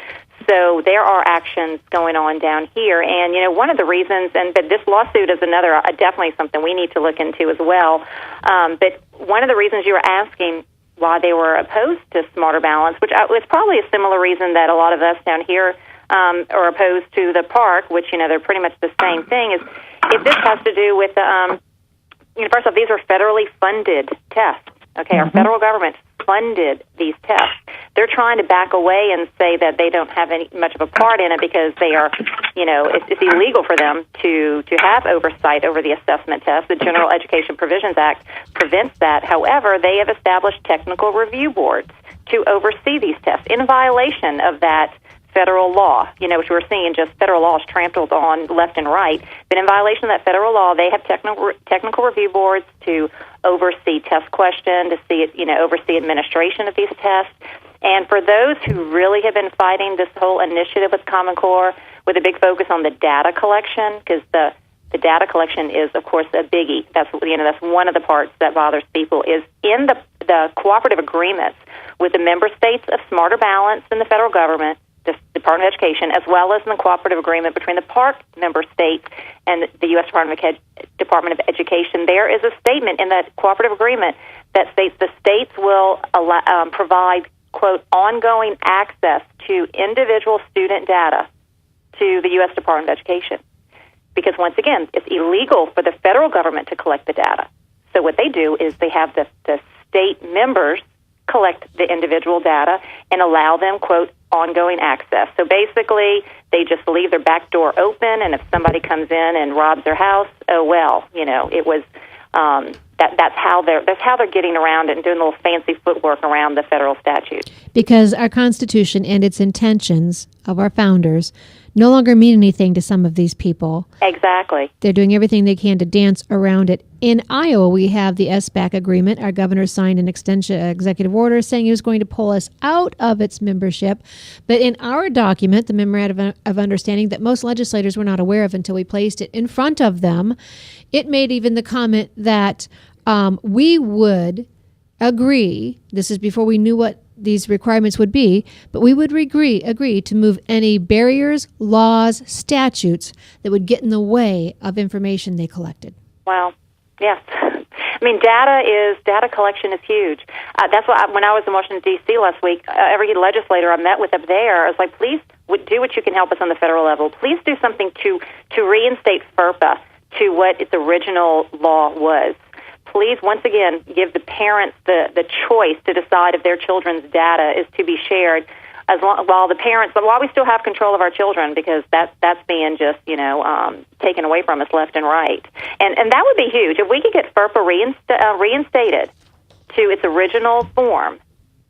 So there are actions going on down here. And, one of the reasons, but this lawsuit is another, definitely something we need to look into as well. But one of the reasons you were asking why they were opposed to Smarter Balance, which was probably a similar reason that a lot of us down here are opposed to the Park, which, they're pretty much the same thing, is if this has to do with, first off, these are federally funded tests. Okay, our federal government funded these tests. They're trying to back away and say that they don't have much of a part in it because they are, it's illegal for them to have oversight over the assessment test. The General Education Provisions Act prevents that. However, they have established technical review boards to oversee these tests in violation of that federal law, which we're seeing just federal laws trampled on left and right. But in violation of that federal law, they have technical review boards to oversee test question, to see it, oversee administration of these tests. And for those who really have been fighting this whole initiative with Common Core, with a big focus on the data collection, because the data collection is, of course, a biggie. That's one of the parts that bothers people, is in the cooperative agreements with the member states of Smarter Balance and the federal government, the Department of Education, as well as in the cooperative agreement between the Park member states and the U.S. Department of Education. There is a statement in that cooperative agreement that states the states will provide, quote, ongoing access to individual student data to the U.S. Department of Education. Because, once again, it's illegal for the federal government to collect the data. So what they do is they have the state members collect the individual data and allow them, quote, ongoing access. So basically, they just leave their back door open, and if somebody comes in and robs their house, oh well, it was That's how they're getting around it and doing a little fancy footwork around the federal statute. Because our Constitution and its intentions of our founders no longer mean anything to some of these people. Exactly. They're doing everything they can to dance around it. In Iowa, we have the SBAC agreement. Our governor signed an executive order saying he was going to pull us out of its membership. But in our document, the Memorandum of Understanding that most legislators were not aware of until we placed it in front of them, it made even the comment that we would agree, this is before we knew what these requirements would be, but we would agree to move any barriers, laws, statutes that would get in the way of information they collected. Wow. Yes. I mean, data collection is huge. That's why when I was in Washington, D.C. last week, every legislator I met with up there, I was like, please do what you can help us on the federal level. Please do something to reinstate FERPA to what its original law was. Please, once again, give the parents the choice to decide if their children's data is to be shared, while we still have control of our children, because that's being just taken away from us left and right, and that would be huge if we could get FERPA reinstated to its original form.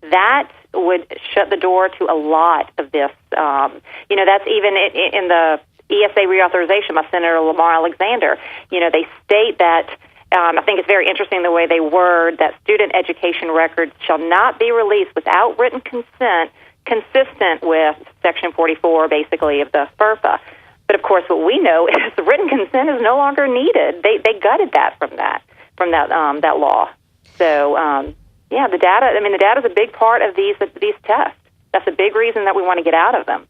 That would shut the door to a lot of this. That's even in the ESA reauthorization by Senator Lamar Alexander. They state that. I think it's very interesting the way they word that student education records shall not be released without written consent consistent with Section 44, basically, of the FERPA. But, of course, what we know is the written consent is no longer needed. They gutted that from that law. So, the data, the data is a big part of these tests. That's a big reason that we want to get out of them.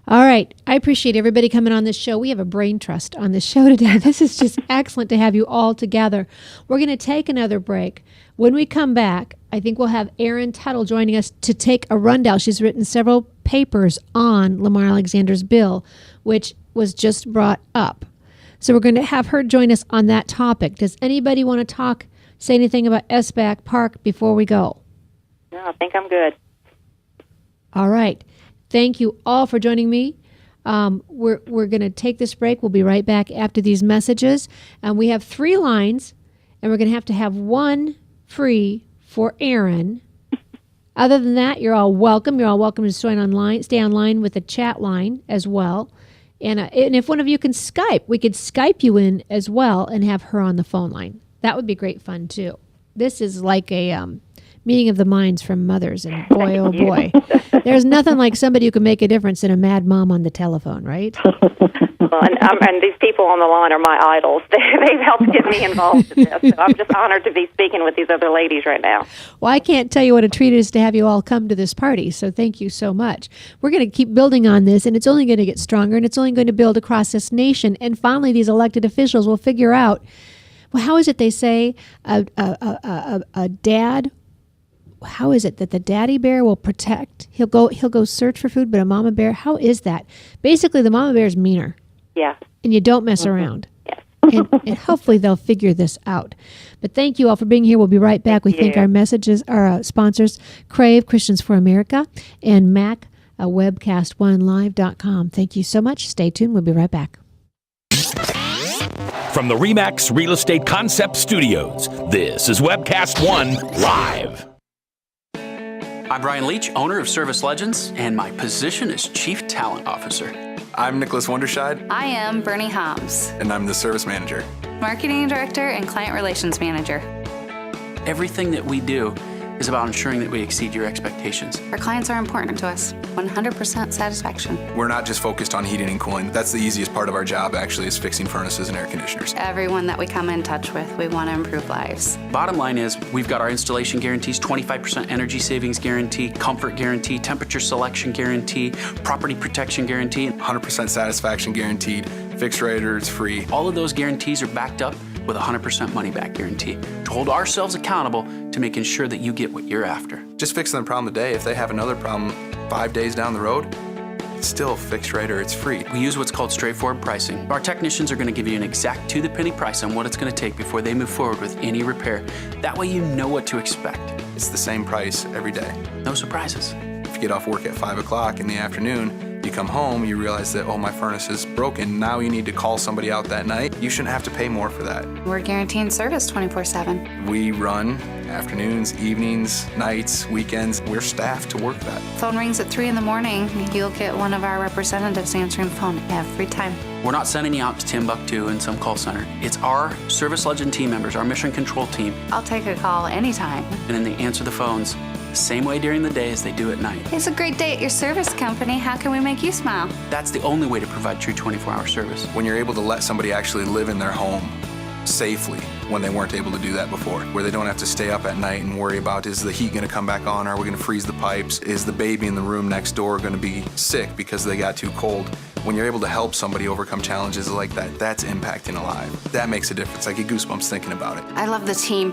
All right. I appreciate everybody coming on this show. We have a brain trust on this show today. This is just excellent to have you all together. We're going to take another break. When we come back, I think we'll have Erin Tuttle joining us to take a rundown. She's written several papers on Lamar Alexander's bill, which was just brought up. So we're going to have her join us on that topic. Does anybody want to say anything about SBAC Park before we go? No, I think I'm good. All right. Thank you all for joining me. We're going to take this break. We'll be right back after these messages. We have 3 lines, and we're going to have one free for Erin. Other than that, you're all welcome. You're all welcome to stay online with the chat line as well. And if one of you can Skype, we could Skype you in as well and have her on the phone line. That would be great fun, too. This is like a meeting of the minds from mothers, and boy, oh boy. There's nothing like somebody who can make a difference than a mad mom on the telephone, right? Well, and these people on the line are my idols. They've helped get me involved in this. So I'm just honored to be speaking with these other ladies right now. Well, I can't tell you what a treat it is to have you all come to this party, so thank you so much. We're going to keep building on this, and it's only going to get stronger, and it's only going to build across this nation. And finally, these elected officials will figure out, well, how is it they say a dad... How is it that the daddy bear will protect? He'll go search for food, but a mama bear, how is that? Basically, the mama bear is meaner. Yeah. And you don't mess around. Yes. And hopefully they'll figure this out. But thank you all for being here. We'll be right back. We thank our sponsors, Crave, Christians for America, and Mac, webcast1live.com. Thank you so much. Stay tuned. We'll be right back. From the RE/MAX Real Estate Concept Studios, this is Webcast One Live. I'm Brian Leach, owner of Service Legends, and my position is Chief Talent Officer. I'm Nicholas Wonderscheid. I am Bernie Holmes. And I'm the Service Manager. Marketing Director and Client Relations Manager. Everything that we do is about ensuring that we exceed your expectations. Our clients are important to us. 100% satisfaction. We're not just focused on heating and cooling. That's the easiest part of our job, actually, is fixing furnaces and air conditioners. Everyone that we come in touch with, we want to improve lives. Bottom line is, we've got our installation guarantees, 25% energy savings guarantee, comfort guarantee, temperature selection guarantee, property protection guarantee. 100% satisfaction guaranteed. Fixed rate or it's free. All of those guarantees are backed up with a 100% money-back guarantee to hold ourselves accountable to making sure that you get what you're after. Just fix them problem today. If they have another problem 5 days down the road, it's still fixed rate or it's free. We use what's called straightforward pricing. Our technicians are going to give you an exact to-the-penny price on what it's going to take before they move forward with any repair. That way you know what to expect. It's the same price every day. No surprises. If you get off work at 5 o'clock in the afternoon, you you come home, you realize that, oh, my furnace is broken. Now you need to call somebody out that night. You shouldn't have to pay more for that. We're guaranteeing service 24/7. We run afternoons, evenings, nights, weekends. We're staffed to work that. Phone rings at 3 in the morning. You'll get one of our representatives answering the phone every time. We're not sending you out to Timbuktu in some call center. It's our Service Legend team members, our mission control team. I'll take a call anytime. And then they answer the phones the same way during the day as they do at night. It's a great day at your service company. How can we make you smile? That's the only way to provide true 24-hour service. When you're able to let somebody actually live in their home safely when they weren't able to do that before, where they don't have to stay up at night and worry about, is the heat going to come back on? Are we going to freeze the pipes? Is the baby in the room next door going to be sick because they got too cold? When you're able to help somebody overcome challenges like that, that's impacting a life. That makes a difference. I get goosebumps thinking about it. I love the team.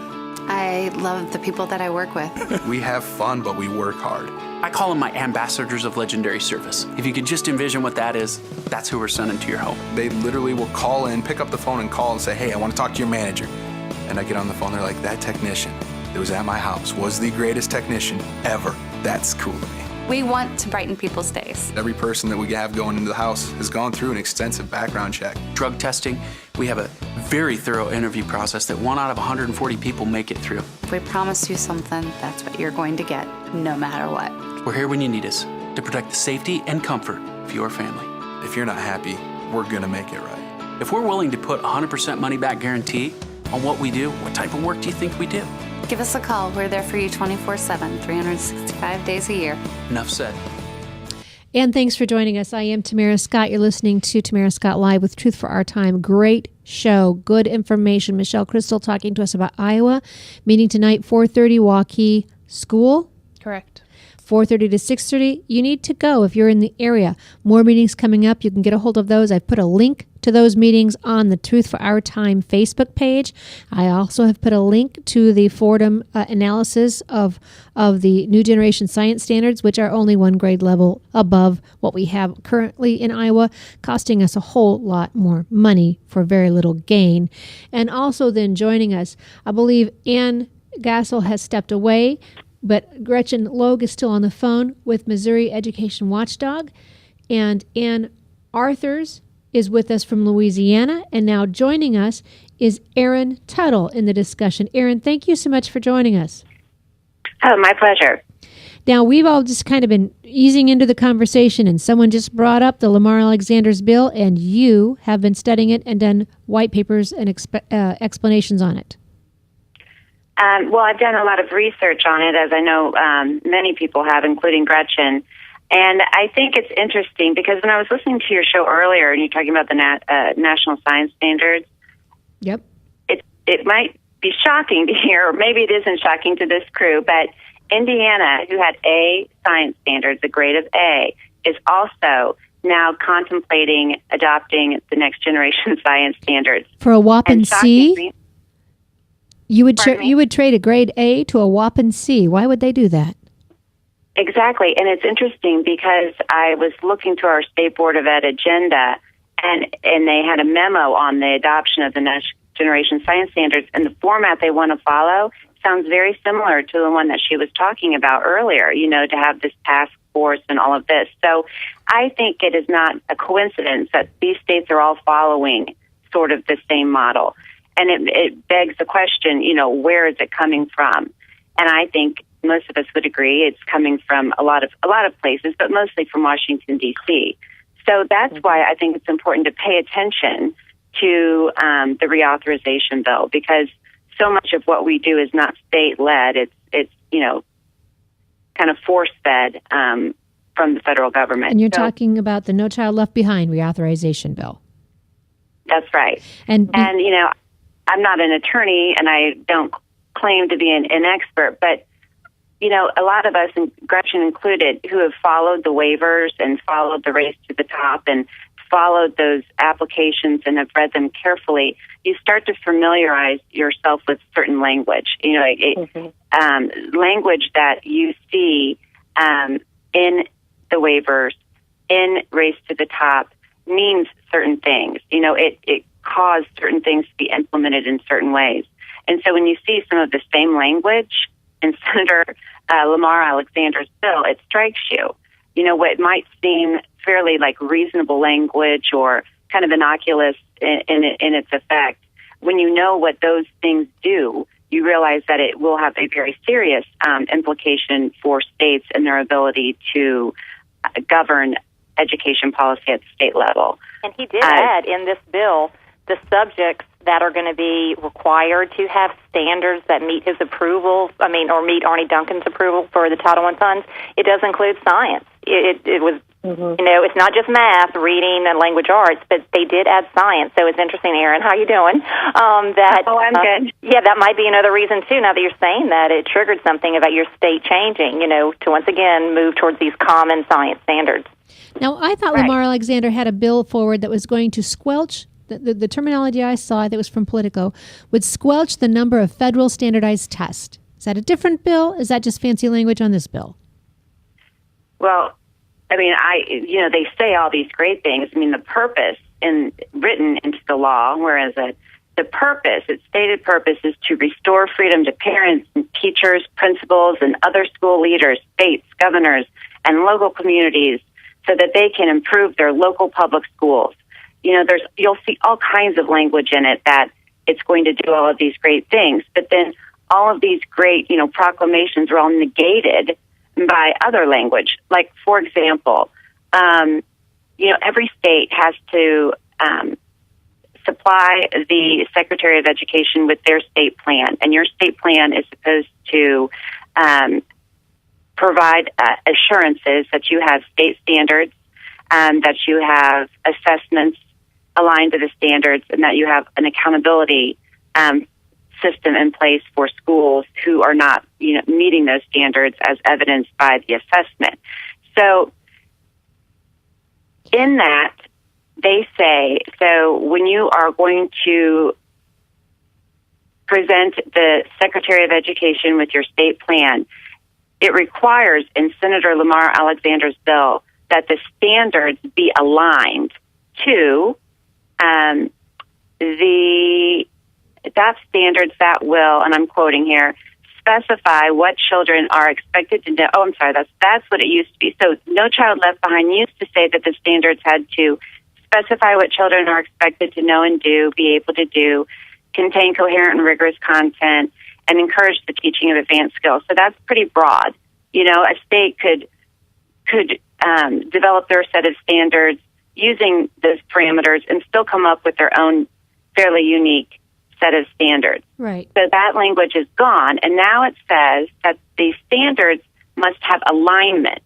I love the people that I work with. We have fun, but we work hard. I call them my ambassadors of legendary service. If you could just envision what that is, that's who we're sending to your home. They literally will call in, pick up the phone and call and say, hey, I want to talk to your manager. And I get on the phone, they're like, that technician that was at my house was the greatest technician ever. That's cool to me. We want to brighten people's days. Every person that we have going into the house has gone through an extensive background check. Drug testing, we have a very thorough interview process that 1 out of 140 people make it through. If we promise you something, that's what you're going to get, no matter what. We're here when you need us to protect the safety and comfort of your family. If you're not happy, we're gonna make it right. If we're willing to put 100% money back guarantee on what we do, what type of work do you think we do? Give us a call. We're there for you 24/7, 365 days a year. Enough said. And thanks for joining us. I am Tamara Scott. You're listening to Tamara Scott Live with Truth for Our Time. Great show. Good information. Michele Crystal talking to us about Iowa. Meeting tonight, 4:30, Waukee School. Correct. 4:30 to 6:30. You need to go if you're in the area. More meetings coming up. You can get a hold of those. I've put a link to those meetings on the Truth for Our Time Facebook page. I also have put a link to the Fordham analysis of the New Generation Science Standards, which are only one grade level above what we have currently in Iowa, costing us a whole lot more money for very little gain. And also then joining us, I believe Ann Gassel has stepped away, but Gretchen Logue is still on the phone with Missouri Education Watchdog, and Ann Arthurs is with us from Louisiana, and now joining us is Erin Tuttle in the discussion. Erin, thank you so much for joining us. Oh, my pleasure. Now, we've all just kind of been easing into the conversation, and someone just brought up the Lamar Alexander's bill, and you have been studying it and done white papers and explanations on it. Well, I've done a lot of research on it, as I know many people have, including Gretchen. And I think it's interesting because when I was listening to your show earlier and you're talking about the National Science Standards, yep, it might be shocking to hear, or maybe it isn't shocking to this crew, but Indiana, who had A science standards, a grade of A, is also now contemplating adopting the next generation science standards. For a whopping C? You would trade a grade A to a whopping C. Why would they do that? Exactly, and it's interesting because I was looking through our State Board of Ed agenda, and they had a memo on the adoption of the Next Generation Science Standards, and the format they want to follow sounds very similar to the one that she was talking about earlier, to have this task force and all of this. So I think it is not a coincidence that these states are all following sort of the same model. And it begs the question, where is it coming from? And I think most of us would agree it's coming from a lot of places, but mostly from Washington, D.C. So that's why I think it's important to pay attention to the reauthorization bill, because so much of what we do is not state-led. It's kind of force-fed from the federal government. And you're talking about the No Child Left Behind reauthorization bill. That's right. And I'm not an attorney, and I don't claim to be an expert, but a lot of us, and Gretchen included, who have followed the waivers and followed the race to the top and followed those applications and have read them carefully, you start to familiarize yourself with certain language. Language that you see in the waivers, in race to the top, means certain things. It caused certain things to be implemented in certain ways. And so when you see some of the same language in Senator Lamar Alexander's bill, it strikes you. What might seem fairly like reasonable language or kind of innocuous in its effect, when you know what those things do, you realize that it will have a very serious implication for states and their ability to govern education policy at the state level. And he did add in this bill the subjects that are going to be required to have standards that meet his approval, or meet Arnie Duncan's approval for the Title I funds. It does include science. It was, it's not just math, reading, and language arts, but they did add science. So it's interesting, Erin. How you doing? I'm good. Yeah, that might be another reason, too, now that you're saying that, it triggered something about your state changing, to once again move towards these common science standards. Now, I thought Lamar Alexander had a bill forward that was going to squelch, the terminology I saw that was from Politico, would squelch the number of federal standardized tests. Is that a different bill? Is that just fancy language on this bill? Well, they say all these great things. The purpose written into the law, whereas its stated purpose is to restore freedom to parents and teachers, principals, and other school leaders, states, governors, and local communities so that they can improve their local public schools. You'll see all kinds of language in it that it's going to do all of these great things, but then all of these great, proclamations are all negated by other language. Like, for example, every state has to supply the Secretary of Education with their state plan, and your state plan is supposed to provide assurances that you have state standards, that you have assessments aligned to the standards, and that you have an accountability system in place for schools who are not, meeting those standards as evidenced by the assessment. So in that, they say, so when you are going to present the Secretary of Education with your state plan, it requires in Senator Lamar Alexander's bill that the standards be aligned to that standards that will, and I'm quoting here, specify what children are expected to know. Oh, I'm sorry, that's what it used to be. So No Child Left Behind used to say that the standards had to specify what children are expected to know and do, be able to do, contain coherent and rigorous content, and encourage the teaching of advanced skills. So that's pretty broad. A state could develop their set of standards using those parameters and still come up with their own fairly unique set of standards. Right. So that language is gone, and now it says that the standards must have alignment,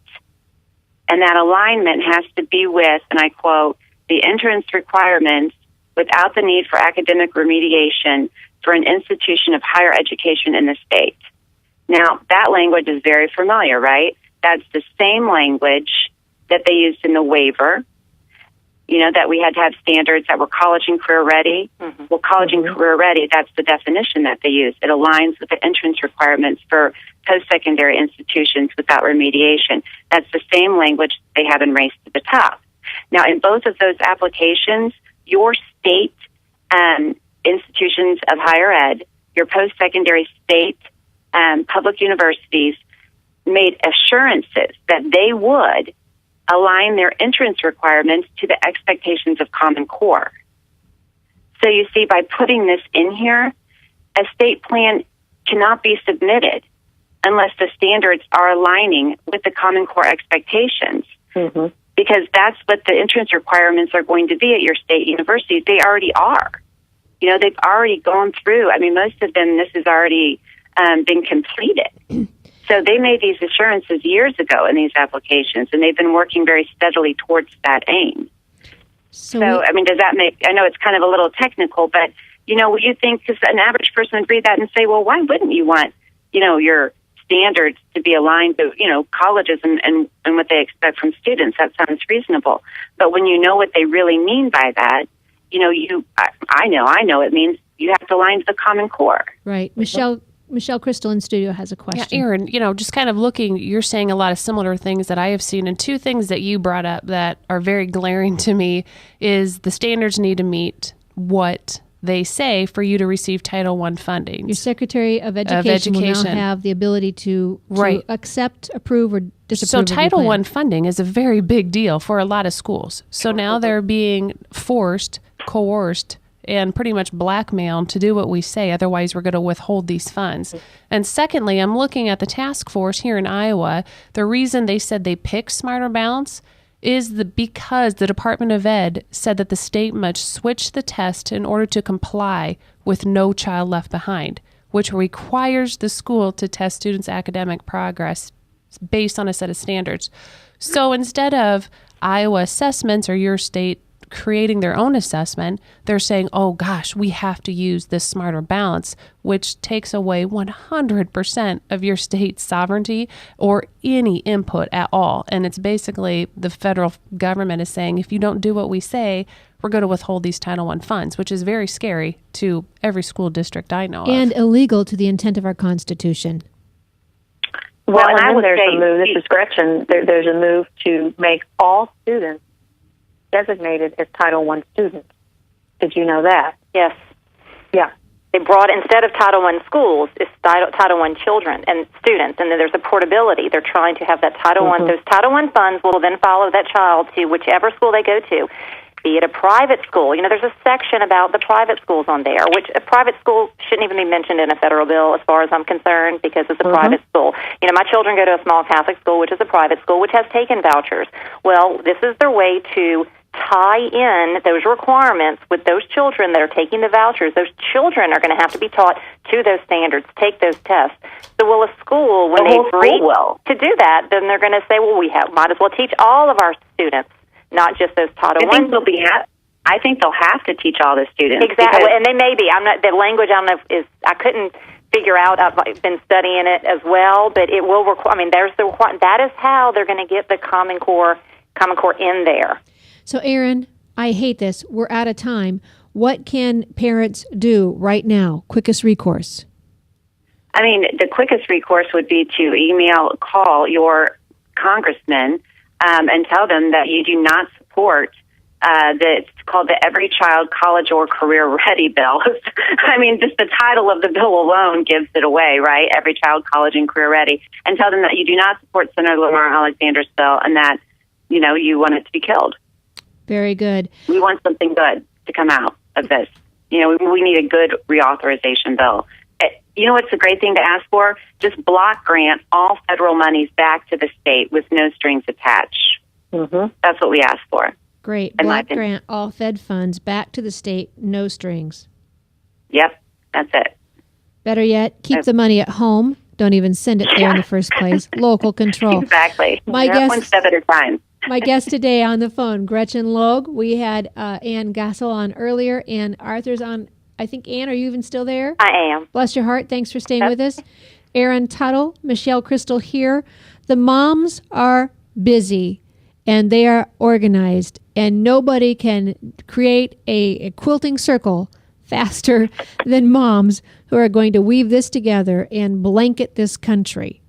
and that alignment has to be with, and I quote, the entrance requirements without the need for academic remediation for an institution of higher education in the state. Now, that language is very familiar, right? That's the same language that they used in the waiver, that we had to have standards that were college and career ready. Mm-hmm. Well, college and career ready, that's the definition that they use. It aligns with the entrance requirements for post-secondary institutions without remediation. That's the same language they have in Race to the Top. Now, in both of those applications, your state institutions of higher ed, your post-secondary state public universities made assurances that they would align their entrance requirements to the expectations of Common Core. So you see, by putting this in here, a state plan cannot be submitted unless the standards are aligning with the Common Core expectations. Mm-hmm. Because that's what the entrance requirements are going to be at your state universities. They already are. They've already gone through. Most of them, this has already been completed. So they made these assurances years ago in these applications, and they've been working very steadily towards that aim. So does that make, I know it's kind of a little technical, but, what you think, because an average person would read that and say, well, why wouldn't you want, your standards to be aligned to, colleges and what they expect from students? That sounds reasonable. But when you know what they really mean by that, I know it means you have to align to the Common Core. Right. Michele Crystal in studio has a question. Yeah, Erin, just kind of looking, you're saying a lot of similar things that I have seen, and two things that you brought up that are very glaring to me is the standards need to meet what they say, for you to receive Title I funding. Your Secretary of Education will now have the ability to accept, approve, or disapprove. So of your Title plan. I funding is a very big deal for a lot of schools. So now they're being forced, coerced, and pretty much blackmailed to do what we say. Otherwise, we're going to withhold these funds. And secondly, I'm looking at the task force here in Iowa. The reason they said they picked Smarter Balance is because the Department of Ed said that the state must switch the test in order to comply with No Child Left Behind, which requires the school to test students' academic progress based on a set of standards. So instead of Iowa assessments or your state creating their own assessment, they're saying, oh gosh, we have to use this Smarter Balance, which takes away 100% of your state's sovereignty or any input at all. And it's basically the federal government is saying, if you don't do what we say, we're going to withhold these Title I funds, which is very scary to every school district I know of. And illegal to the intent of our Constitution. Well, and I would there's a move, this is Gretchen, there's a move to make all students designated as Title I students. Did you know that? Yes. Yeah. They brought, instead of Title I schools, it's Title I children and students, and then there's a portability. They're trying to have that Title I. Those Title I funds will then follow that child to whichever school they go to, be it a private school. You know, there's a section about the private schools on there, which a private school shouldn't even be mentioned in a federal bill as far as I'm concerned, because it's a private school. You know, my children go to a small Catholic school, which is a private school, which has taken vouchers. Well, this is their way to tie in those requirements with those children that are taking the vouchers. Those children are going to have to be taught to those standards, take those tests. So will a school, when they agree to do that, then they're going to say, well, might as well teach all of our students, not just those Title I. I think they'll have to teach all the students. Exactly, and they may be. The language I don't know is I couldn't figure out. I've been studying it as well, but it will require. I mean, there's the requirement. That is how they're going to get the Common Core in there. So, Erin, I hate this. We're out of time. What can parents do right now? Quickest recourse. I mean, the quickest recourse would be to call your congressman and tell them that you do not support it's called the Every Child College or Career Ready Bill. I mean, just the title of the bill alone gives it away, right? Every Child College and Career Ready. And tell them that you do not support Senator Lamar Alexander's bill and that, you want it to be killed. Very good. We want something good to come out of this. We need a good reauthorization bill. You know what's a great thing to ask for? Just block grant all federal monies back to the state with no strings attached. That's what we ask for. Great. Block grant all Fed funds back to the state, no strings. Yep, that's it. Better yet, keep the money at home. Don't even send it there in the first place. Local control. Exactly. My guest, one step at a time. My guest today on the phone, Gretchen Logue. We had Ann Gassel on earlier, and Arthur's on. I think, Ann, are you even still there? I am. Bless your heart. Thanks for staying with us. Erin Tuttle, Michele Crystal here. The moms are busy, and they are organized, and nobody can create a quilting circle faster than moms who are going to weave this together and blanket this country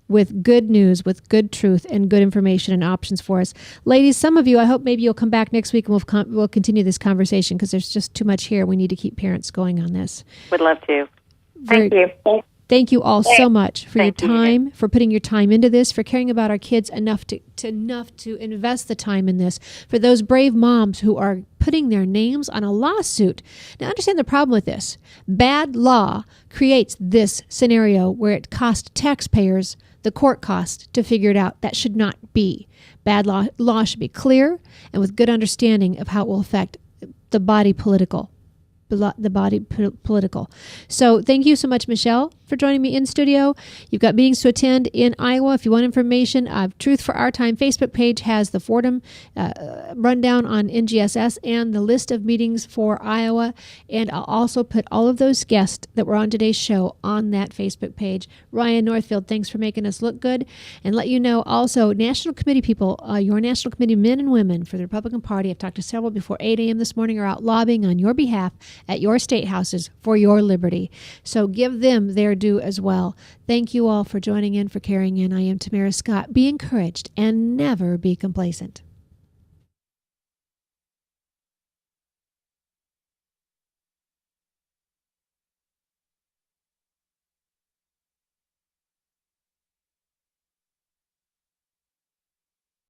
with good news, with good truth, and good information and options for us. Ladies, some of you, I hope maybe you'll come back next week and we'll continue this conversation because there's just too much here. We need to keep parents going on this. Would love to. Thank you. Thank you all so much for your time, for putting your time into this, for caring about our kids enough to invest the time in this, for those brave moms who are putting their names on a lawsuit. Now, understand the problem with this. Bad law creates this scenario where it costs taxpayers the court cost to figure it out. That should not be. Bad law should be clear and with good understanding of how it will affect the body political. So thank you so much, Michele, for joining me in studio. You've got meetings to attend in Iowa. If you want information, Truth for Our Time Facebook page has the Fordham rundown on NGSS and the list of meetings for Iowa. And I'll also put all of those guests that were on today's show on that Facebook page. Ryan Northfield, thanks for making us look good. And let you know also, National Committee people, your National Committee men and women for the Republican Party, I've talked to several before 8 a.m. this morning, are out lobbying on your behalf at your state houses for your liberty. So give them their due as well. Thank you all for joining in, for carrying in. I am Tamara Scott. Be encouraged and never be complacent.